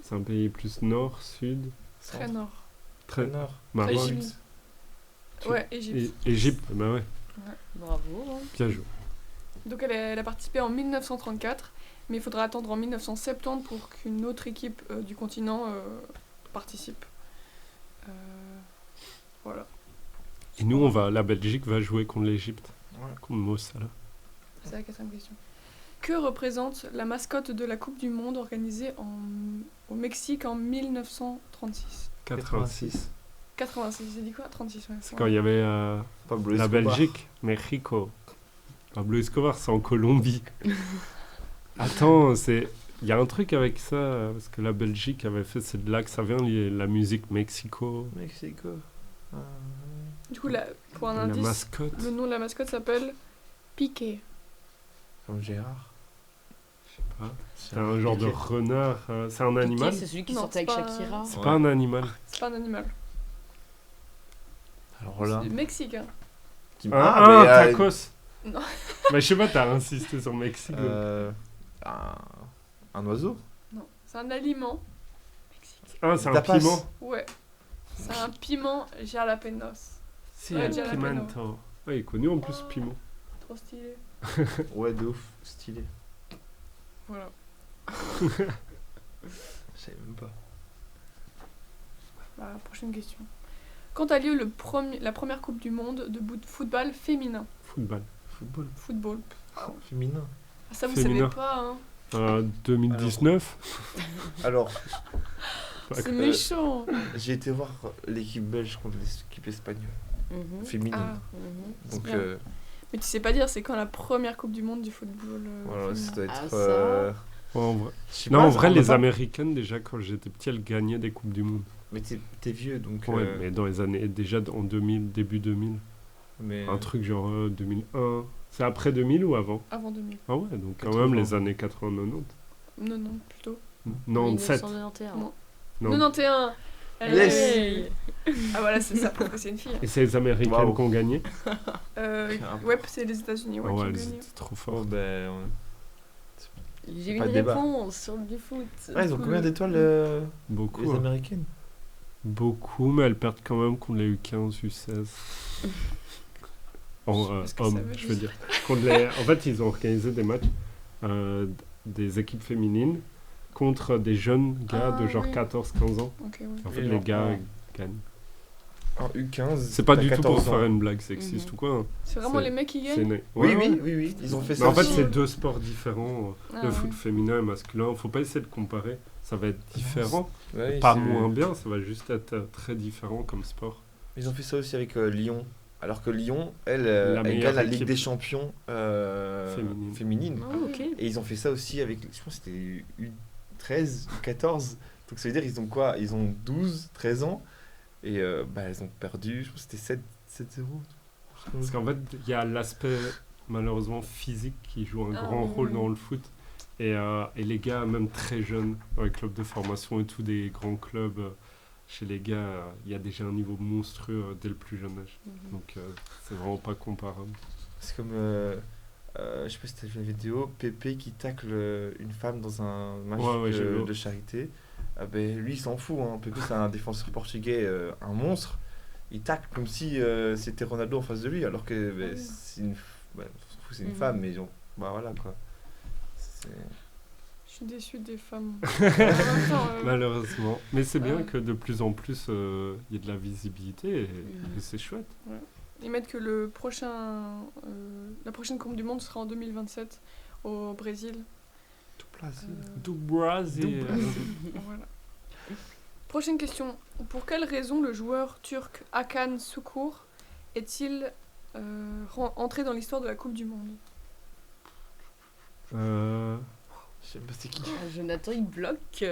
C'est un pays plus nord, sud. Très nord. Très Nord. Maroc. Égypte. Ouais, Égypte. Égypte, bah ouais, Bravo. Hein. bien joué. Donc elle a participé en 1934, mais il faudra attendre en 1970 pour qu'une autre équipe du continent participe. Voilà. Et nous, la Belgique va jouer contre l'Égypte, Ouais. contre Mossala. C'est la quatrième question. Que représente la mascotte de la Coupe du Monde organisée au Mexique en 1936? 86. 86, j'ai dit quoi? 36, ouais. C'est quand il y avait Pablo la Escobar. Belgique, Mexico. Pablo Escobar, c'est en Colombie. Attends, il y a un truc avec ça, parce que la Belgique avait fait, c'est de là que ça vient, la musique Mexico. Mexico. Ah, Du coup, pour un La indice, mascotte. le nom de la mascotte s'appelle Piqué. comme Gérard. C'est un genre de renard. C'est un animal? Piqué, c'est celui qui Non, sortait avec c'est pas- Shakira. C'est Ouais. pas un animal. C'est pas un animal. Alors là. C'est mexicain. mais, tacos. Non. Bah, je sais pas, t'as insisté sur Mexico. Un oiseau. Non, c'est un aliment. C'est un tapas. piment. Ouais. C'est un piment jalapenos. C'est Ouais, un jalapeno. pimento. Ah, il est connu en plus, piment. Trop stylé. Ouais, de ouf. Stylé. Voilà. Je savais même pas. Bah, prochaine question. Quand a lieu la première Coupe du Monde de football féminin? Football. Football. Football. Féminin. Ah, ça, vous Féminin. savez pas, hein? 2019. Alors, C'est méchant. j'ai été voir l'équipe belge contre l'équipe espagnole. Mhm. Féminine. Ah, Mhm. Donc, bien. Mais tu sais pas dire c'est quand la première Coupe du Monde du football voilà, ça féminin. doit être. Ah, ça. euh, En vrai. je sais Non, pas, en ça vrai, me les va pas. Américaines, déjà, quand j'étais petit, elles gagnaient des Coupes du Monde. Mais t'es vieux donc. Ouais, mais dans les années, déjà en 2000, début 2000. mais- Un truc genre 2001. C'est après 2000 ou avant? Avant 2000. Ah ouais, donc quand 80. même les années 80-90. Non, non, plutôt. 97. 1991. Non. Non. 91. Yes. Hey. Ah voilà, c'est ça, parce que c'est une fille. Et c'est les Américaines Waouh. qui ont gagné. Ouais, c'est les États-Unis Ah qui ont ouais, elles gagné. étaient trop Oh, fortes. ben, J'ai Pas une de débat. réponse sur du foot. ils ont combien d'étoiles Beaucoup. les hein. Américaines? Beaucoup, mais elles perdent quand même contre les U15, U16. En Je sais pas ce que ça hommes, veut je veux dire. dire. En fait, ils ont organisé des matchs des équipes féminines contre des jeunes gars Ah, de genre oui. 14-15 ans. Ok, oui. En fait, Et les genre, gars en- gagnent. En U15. C'est pas t'as du tout pour 14 ans. faire une blague sexiste Mhm. ou quoi. hein. C'est vraiment C'est- les mecs qui C'est gagnent né. Oui, Ouais, oui, ouais. oui, oui, ils ont fait Mais ça en fait, aussi. c'est deux sports différents. Ah, Le ouais. foot féminin et masculin. Faut pas essayer de comparer. Ça va être différent. Ouais, Pas c'est- moins bien, ça va juste être très différent comme sport. Ils ont fait ça aussi avec Lyon. Alors que Lyon, elle La elle meilleure gagne la Ligue équipe. des Champions féminine. Ah, ok. Et ils ont fait ça aussi avec, je pense que c'était U13, U14. Donc ça veut dire ils ont quoi? Ils ont 12, 13 ans. Et elles ont perdu, je pense que c'était 7-0. Parce qu'en fait, il y a l'aspect malheureusement physique qui joue un Ah grand oui, rôle oui. dans le foot. Et les gars, même très jeunes, dans les clubs de formation et tout, des grands clubs, chez les gars, il y a déjà un niveau monstrueux dès le plus jeune âge. Mhm. Donc c'est vraiment pas comparable. C'est comme, je sais pas si t'as vu la vidéo, Pépé qui tacle une femme dans un match Ouais, j'ai vu. de charité. Ah ben, lui il s'en fout, hein. Pépé c'est un défenseur portugais, un monstre. Il tacle comme si c'était Ronaldo en face de lui, alors que ben, Oui. c'est une, on s'en fout, c'est une Mhm. femme, mais bah voilà quoi. C'est- Je suis déçue des femmes. En même temps, Malheureusement. Mais c'est bien Ouais. que de plus en plus, il y ait de la visibilité et c'est chouette. ils mettent que la prochaine Coupe du Monde sera en 2027 au Brésil. Tout placé. Du Brésil. Voilà. Prochaine question. Pour quelle raison le joueur turc Hakan Şükür est-il entré dans l'histoire de la Coupe du Monde? Je sais pas c'est qui. Ah, Jonathan, il bloque.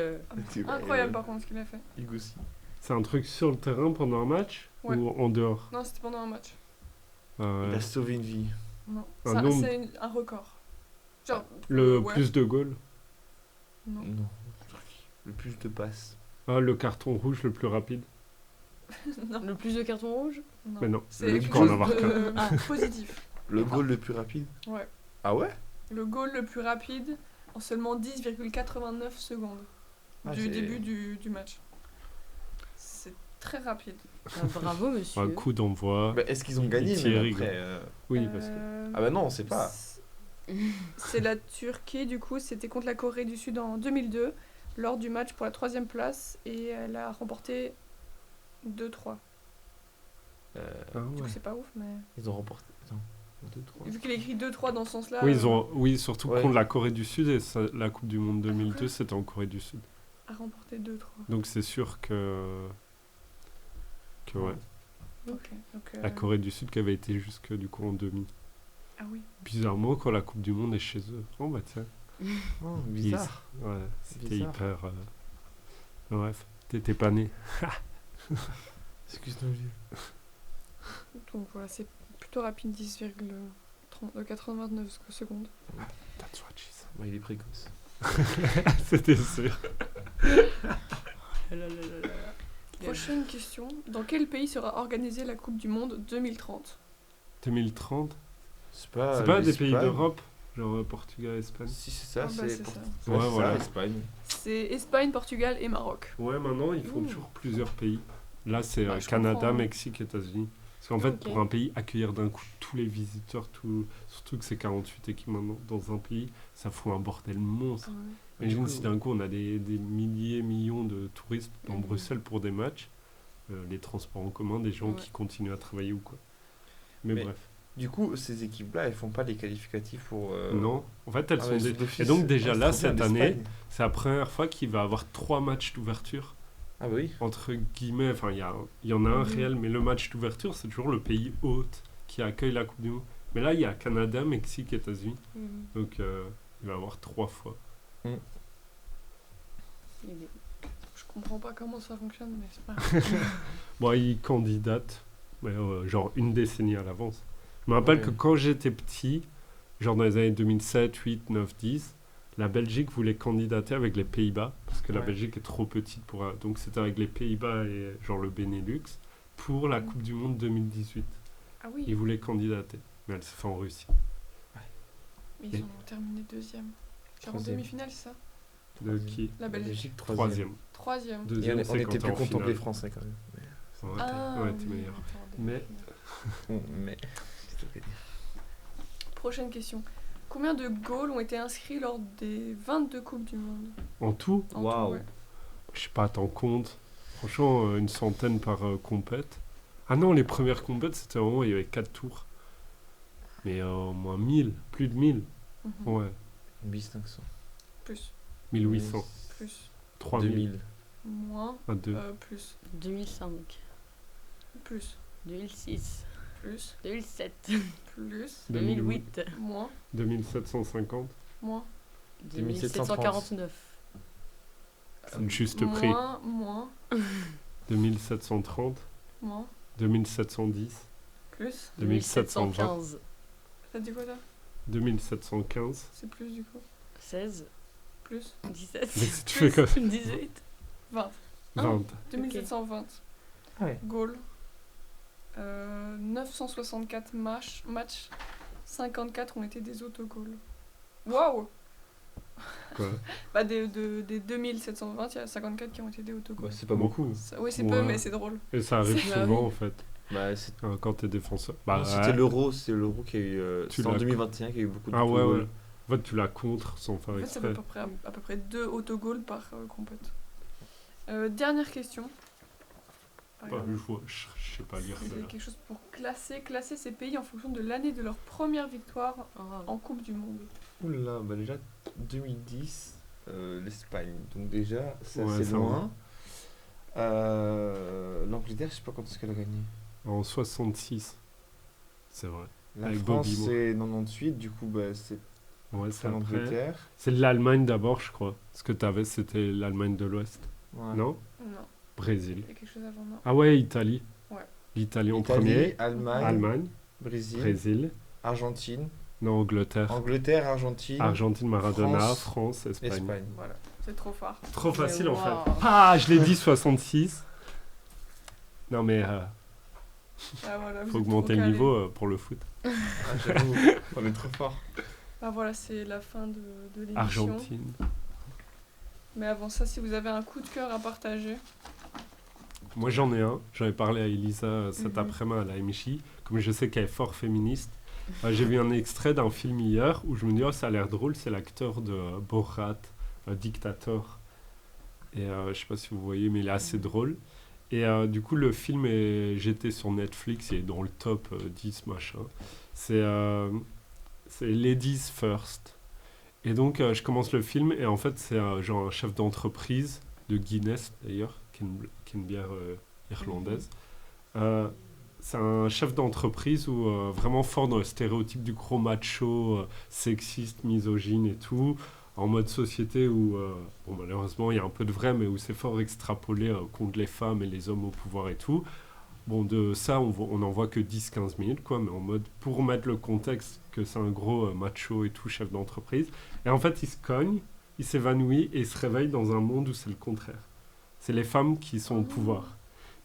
Incroyable par contre ce qu'il a fait. Hugo aussi. C'est un truc sur le terrain pendant un match Ouais. ou en dehors? Non, c'était pendant un match. Il a sauvé une vie. Non. Un Ça, nombre. c'est un record. Genre, Le ouais. plus de goals? Non. Non. Le plus de passes. Ah, le carton rouge le plus rapide? Non. Le plus de cartons rouges. Mais non, C'est le quelque corps chose en avoir qu'un. de positif. Le goal le plus rapide. Ouais. Ah ouais? Le goal le plus rapide en seulement 10,89 secondes Ah, du c'est- début du match. C'est très rapide. Ah, bravo, monsieur. Un coup d'envoi. Bah, est-ce qu'ils ont gagné Thierry, même après Oui, parce que. Euh, Ah bah non, on sait pas. C'est la Turquie, du coup, c'était contre la Corée du Sud en 2002, lors du match pour la 3e place, et elle a remporté 2-3. Ah Du coup, ouais. c'est pas ouf, mais. Ils ont remporté. Attends, 2, 3. Vu qu'il a écrit 2-3 dans ce sens-là. Oui, oui, surtout Ouais. contre la Corée du Sud et la Coupe du Monde 2002, D'accord. c'était en Corée du Sud. A remporté 2-3. Donc c'est sûr que ouais, Ok. Donc, la Corée du Sud qui avait été jusque du coup en demi. Ah oui. Bizarrement quand la Coupe du Monde est chez eux. Oh bah tiens. Oh, bizarre. Ouais, c'était Bizarre. hyper. Bref, t'étais pas né. Excuse-nous, vieux. Donc voilà, c'est plutôt rapide, 10,89 secondes. That's what she said. Bah, il est précoce. C'était sûr. Prochaine question. Dans quel pays sera organisée la Coupe du Monde 2030? 2030. C'est pas, C'est pas des pays l'Espagne. d'Europe, genre Portugal, Espagne. Si, c'est ça, Ah bah, c'est. c'est ça. Ouais, Ouais, voilà. Espagne. C'est Espagne, Portugal et Maroc. Ouais, maintenant ils font Ouh. toujours plusieurs pays. Là, c'est Bah, je Canada, comprends. Mexique, États-Unis. Parce qu'en fait, Ok. pour un pays, accueillir d'un coup tous les visiteurs, surtout que c'est 48 équipes maintenant dans un pays, ça fout un bordel monstre. Imagine Du coup, si d'un coup on a des milliers, millions de touristes dans Mhm. Bruxelles pour des matchs, les transports en commun, des gens Ouais. qui continuent à travailler ou quoi. Mais Mais- bref. Du coup, ces équipes-là, elles font pas les qualificatifs pour. Non, en fait, elles Ah sont ouais, des... sont d'office. Et donc déjà Ah, là, c'est trop cette bien, année, l'Espagne. c'est la première fois qu'il va avoir 3 matchs d'ouverture. Ah bah oui. Entre guillemets, enfin il y en a un Mhm. réel, mais le match d'ouverture, c'est toujours le pays hôte qui accueille la Coupe du Monde. Mais là, il y a Canada, Mexique, États-Unis. Mhm. Donc il va avoir 3 fois. Je comprends pas comment ça fonctionne, mais c'est pas grave. Bon, il candidate, mais, genre une décennie à l'avance. Je me rappelle Ouais. que quand j'étais petit, genre dans les années 2007, 8, 9, 10, la Belgique voulait candidater avec les Pays-Bas, parce que la Ouais. Belgique est trop petite pour... donc c'était avec les Pays-Bas et genre le Benelux, pour la Coupe du Monde 2018. Ah oui, Ils voulaient candidater, mais elle s'est faite en Russie. mais ils ont terminé deuxième. Genre en Troisième. demi-finale, c'est ça? De qui? La Belgique. Troisième. Troisième. Et Deuxième, on c'est était quand t'es plus en contents que finale. les Français quand même. Ouais, Ah, ouais, t'es oui, meilleur. attends, Mais- Mais. Prochaine question. Combien de goals ont été inscrits lors des 22 Coupes du Monde? En tout, En Waouh. tout, ouais. je sais pas, t'en comptes. Franchement, une centaine par compète. Ah non, les premières compètes, c'était vraiment, il y avait 4 tours. Mais au moins 1000, plus de 1000. Mhm. Ouais, 1500. Plus, 1800, plus, 3000, 2000. moins, 2. plus, 2005, plus, 2006, plus, 2007, plus, 2008, moins, 2750, moins, 2749, c'est le juste prix. moins, 2730, moins, 2710, plus. 2720, 1715, T'as dit quoi là? 2715. C'est plus du coup. 16, Plus. 17, Mais si tu fais comme 18. 20. 20. 2720 Ah ouais. goals. 964 matchs. 54 ont été des autogols. Waouh! Quoi. Bah des 2720, il y a 54 qui ont été des autogols. Bah, c'est pas beaucoup. Oui, c'est Ouais. peu, mais c'est drôle. Et ça arrive C'est- souvent oui. en fait, Bah, c'est- quand t'es défenseur. Bah, c'était l'Euro, qui a eu. Tu C'était en l'as- 2021 qu'il y a eu beaucoup de Ah ouais, goals. ouais. En fait, tu la contres sans faire En fait, ça fait exprès. à peu près 2 autogols par compète. Dernière question. Bah, je sais pas lire C'est celle-là. quelque chose pour classer ces pays en fonction de l'année de leur première victoire Oh. en Coupe du Monde. Oula, bah déjà 2010, l'Espagne. Donc déjà, c'est Ouais, assez ça loin. L'Angleterre, je sais pas quand est-ce qu'elle a gagné. En 66. C'est vrai. La Avec France, Bobby Moore. c'est 98, du coup, bah, c'est Ouais, c'est pas après. l'Angleterre. C'est l'Allemagne d'abord, je crois. Ce que t'avais, c'était l'Allemagne de l'Ouest. Ouais. Non? Non, Brésil. il y a quelque chose avant, non. Ah ouais, Italie. Ouais. L'Italie en Italie, premier. Allemagne, Allemagne, Brésil, Brésil. Argentine, Non, Angleterre. Angleterre, Argentine, Argentine, Maradona, France, France, Espagne. Espagne. Voilà, c'est trop fort. Trop facile en fait. Wow. Ah, je l'ai dit 66. Non mais Ah, voilà, vous faut êtes augmenter trop le calés. niveau pour le foot. Ah, j'avoue, on est trop fort. Ah, voilà, c'est la fin de l'émission. Argentine. Mais avant ça, si vous avez un coup de cœur à partager, Moi j'en ai un. J'en ai parlé à Elisa cet Mhm. après-midi à la MJ. Comme je sais qu'elle est fort féministe. J'ai vu un extrait d'un film hier où je me dis oh ça a l'air drôle. C'est l'acteur de Borat, Dictator. Et je sais pas si vous voyez mais il est assez drôle. Et du coup le film j'étais sur Netflix, il est dans le top 10 machin. C'est Ladies First. Et donc je commence le film et en fait c'est genre un chef d'entreprise de Guinness d'ailleurs, qui est une bière irlandaise. C'est un chef d'entreprise où vraiment fort dans le stéréotype du gros macho, sexiste, misogyne et tout, en mode société où, bon, malheureusement il y a un peu de vrai, mais où c'est fort extrapolé contre les femmes et les hommes au pouvoir et tout. Bon, de ça, on n'en voit que 10-15 minutes, quoi, mais en mode pour mettre le contexte que c'est un gros macho et tout, chef d'entreprise. Et en fait, il se cogne, il s'évanouit et il se réveille dans un monde où c'est le contraire. C'est les femmes qui sont au pouvoir.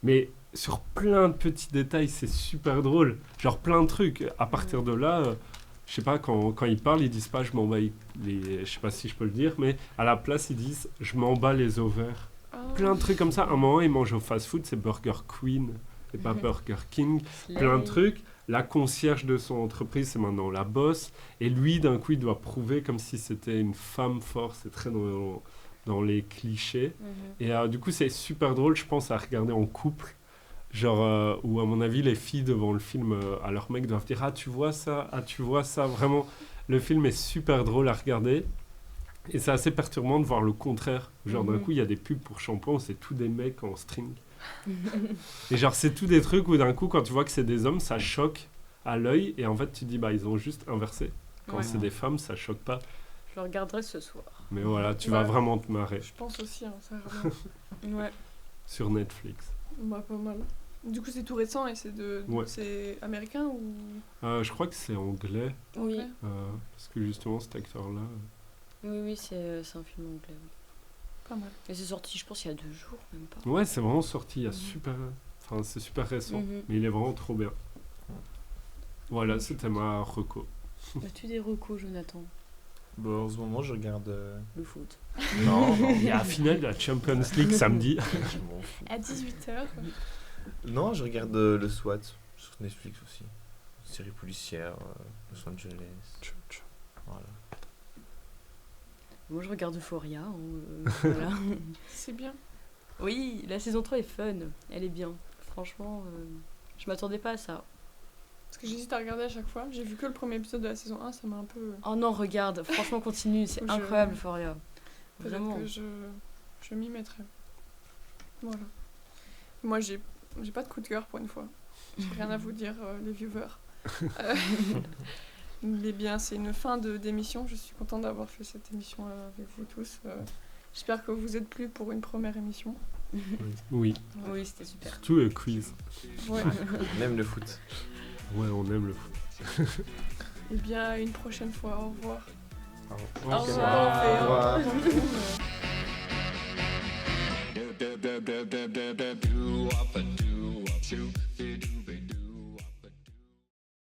Mais sur plein de petits détails, c'est super drôle. Genre plein de trucs. À partir de là, je sais pas, quand ils parlent, ils disent pas je m'en bats je sais pas si je peux le dire, mais à la place, ils disent je m'en bats les ovaires. ah, Plein de trucs comme ça. À un moment, ils mangent au fast-food, c'est Burger Queen et pas Burger King. Plein de trucs. La concierge de son entreprise, c'est maintenant la boss. Et lui, d'un coup, il doit prouver comme si c'était une femme forte. C'est très dans les clichés. Et du coup, c'est super drôle, je pense, à regarder en couple. Genre, où à mon avis, les filles devant le film, à leur mec, doivent dire « Ah, tu vois ça ? Ah, tu vois ça ?» Vraiment, le film est super drôle à regarder. Et c'est assez perturbant de voir le contraire. Genre, d'un coup, il y a des pubs pour shampoing où c'est tous des mecs en string. Et genre, c'est tous des trucs où d'un coup, quand tu vois que c'est des hommes, ça choque à l'œil. Et en fait, tu dis « Bah, ils ont juste inversé. » Quand Ouais. c'est des femmes, ça choque pas. Je le regarderai ce soir. Mais voilà, tu Ouais. vas vraiment te marrer je pense aussi, hein, ça a l'air bien. Ouais, sur Netflix. bah, pas mal. Du coup, c'est tout récent et Ouais. c'est américain ou Je crois que c'est anglais. Oui. anglais Parce que justement, cet acteur-là, Oui, c'est un film anglais. Oui. Pas mal. Et c'est sorti, je pense, il y a 2 jours, même pas. Ouais, c'est vraiment sorti il y a c'est super récent, Mhm. mais il est vraiment trop bien. Voilà, c'était ma reco. As-tu des recos, Jonathan? Bon, en ce moment, je regarde. Le foot. Non, non. Il y a la finale de la Champions League samedi. Je m'en fous. À 18h. Non, je regarde le SWAT sur Netflix aussi. Une série policière, Los Angeles. Voilà. Moi, je regarde Euphoria. Voilà. C'est bien. Oui, la saison 3 est fun. Elle est bien. Franchement, je m'attendais pas à ça. Parce que j'hésite à regarder à chaque fois. J'ai vu que le premier épisode de la saison 1, ça m'a un peu... Oh non, regarde. Franchement, continue. C'est Je- incroyable, Euphoria. Peut-être Vraiment. que je m'y mettrai. Voilà. Moi, j'ai pas de coup de cœur pour une fois. J'ai rien à vous dire, les viewers. Euh, Mais bien, c'est une fin d'émission. Je suis contente d'avoir fait cette émission avec vous tous. J'espère que vous êtes plus pour une première émission. Oui, Oui, c'était super. surtout le quiz. Ouais. On aime le foot. Ouais, on aime le foot. Et bien, à une prochaine fois. Au revoir. Au Au revoir. revoir. Au revoir.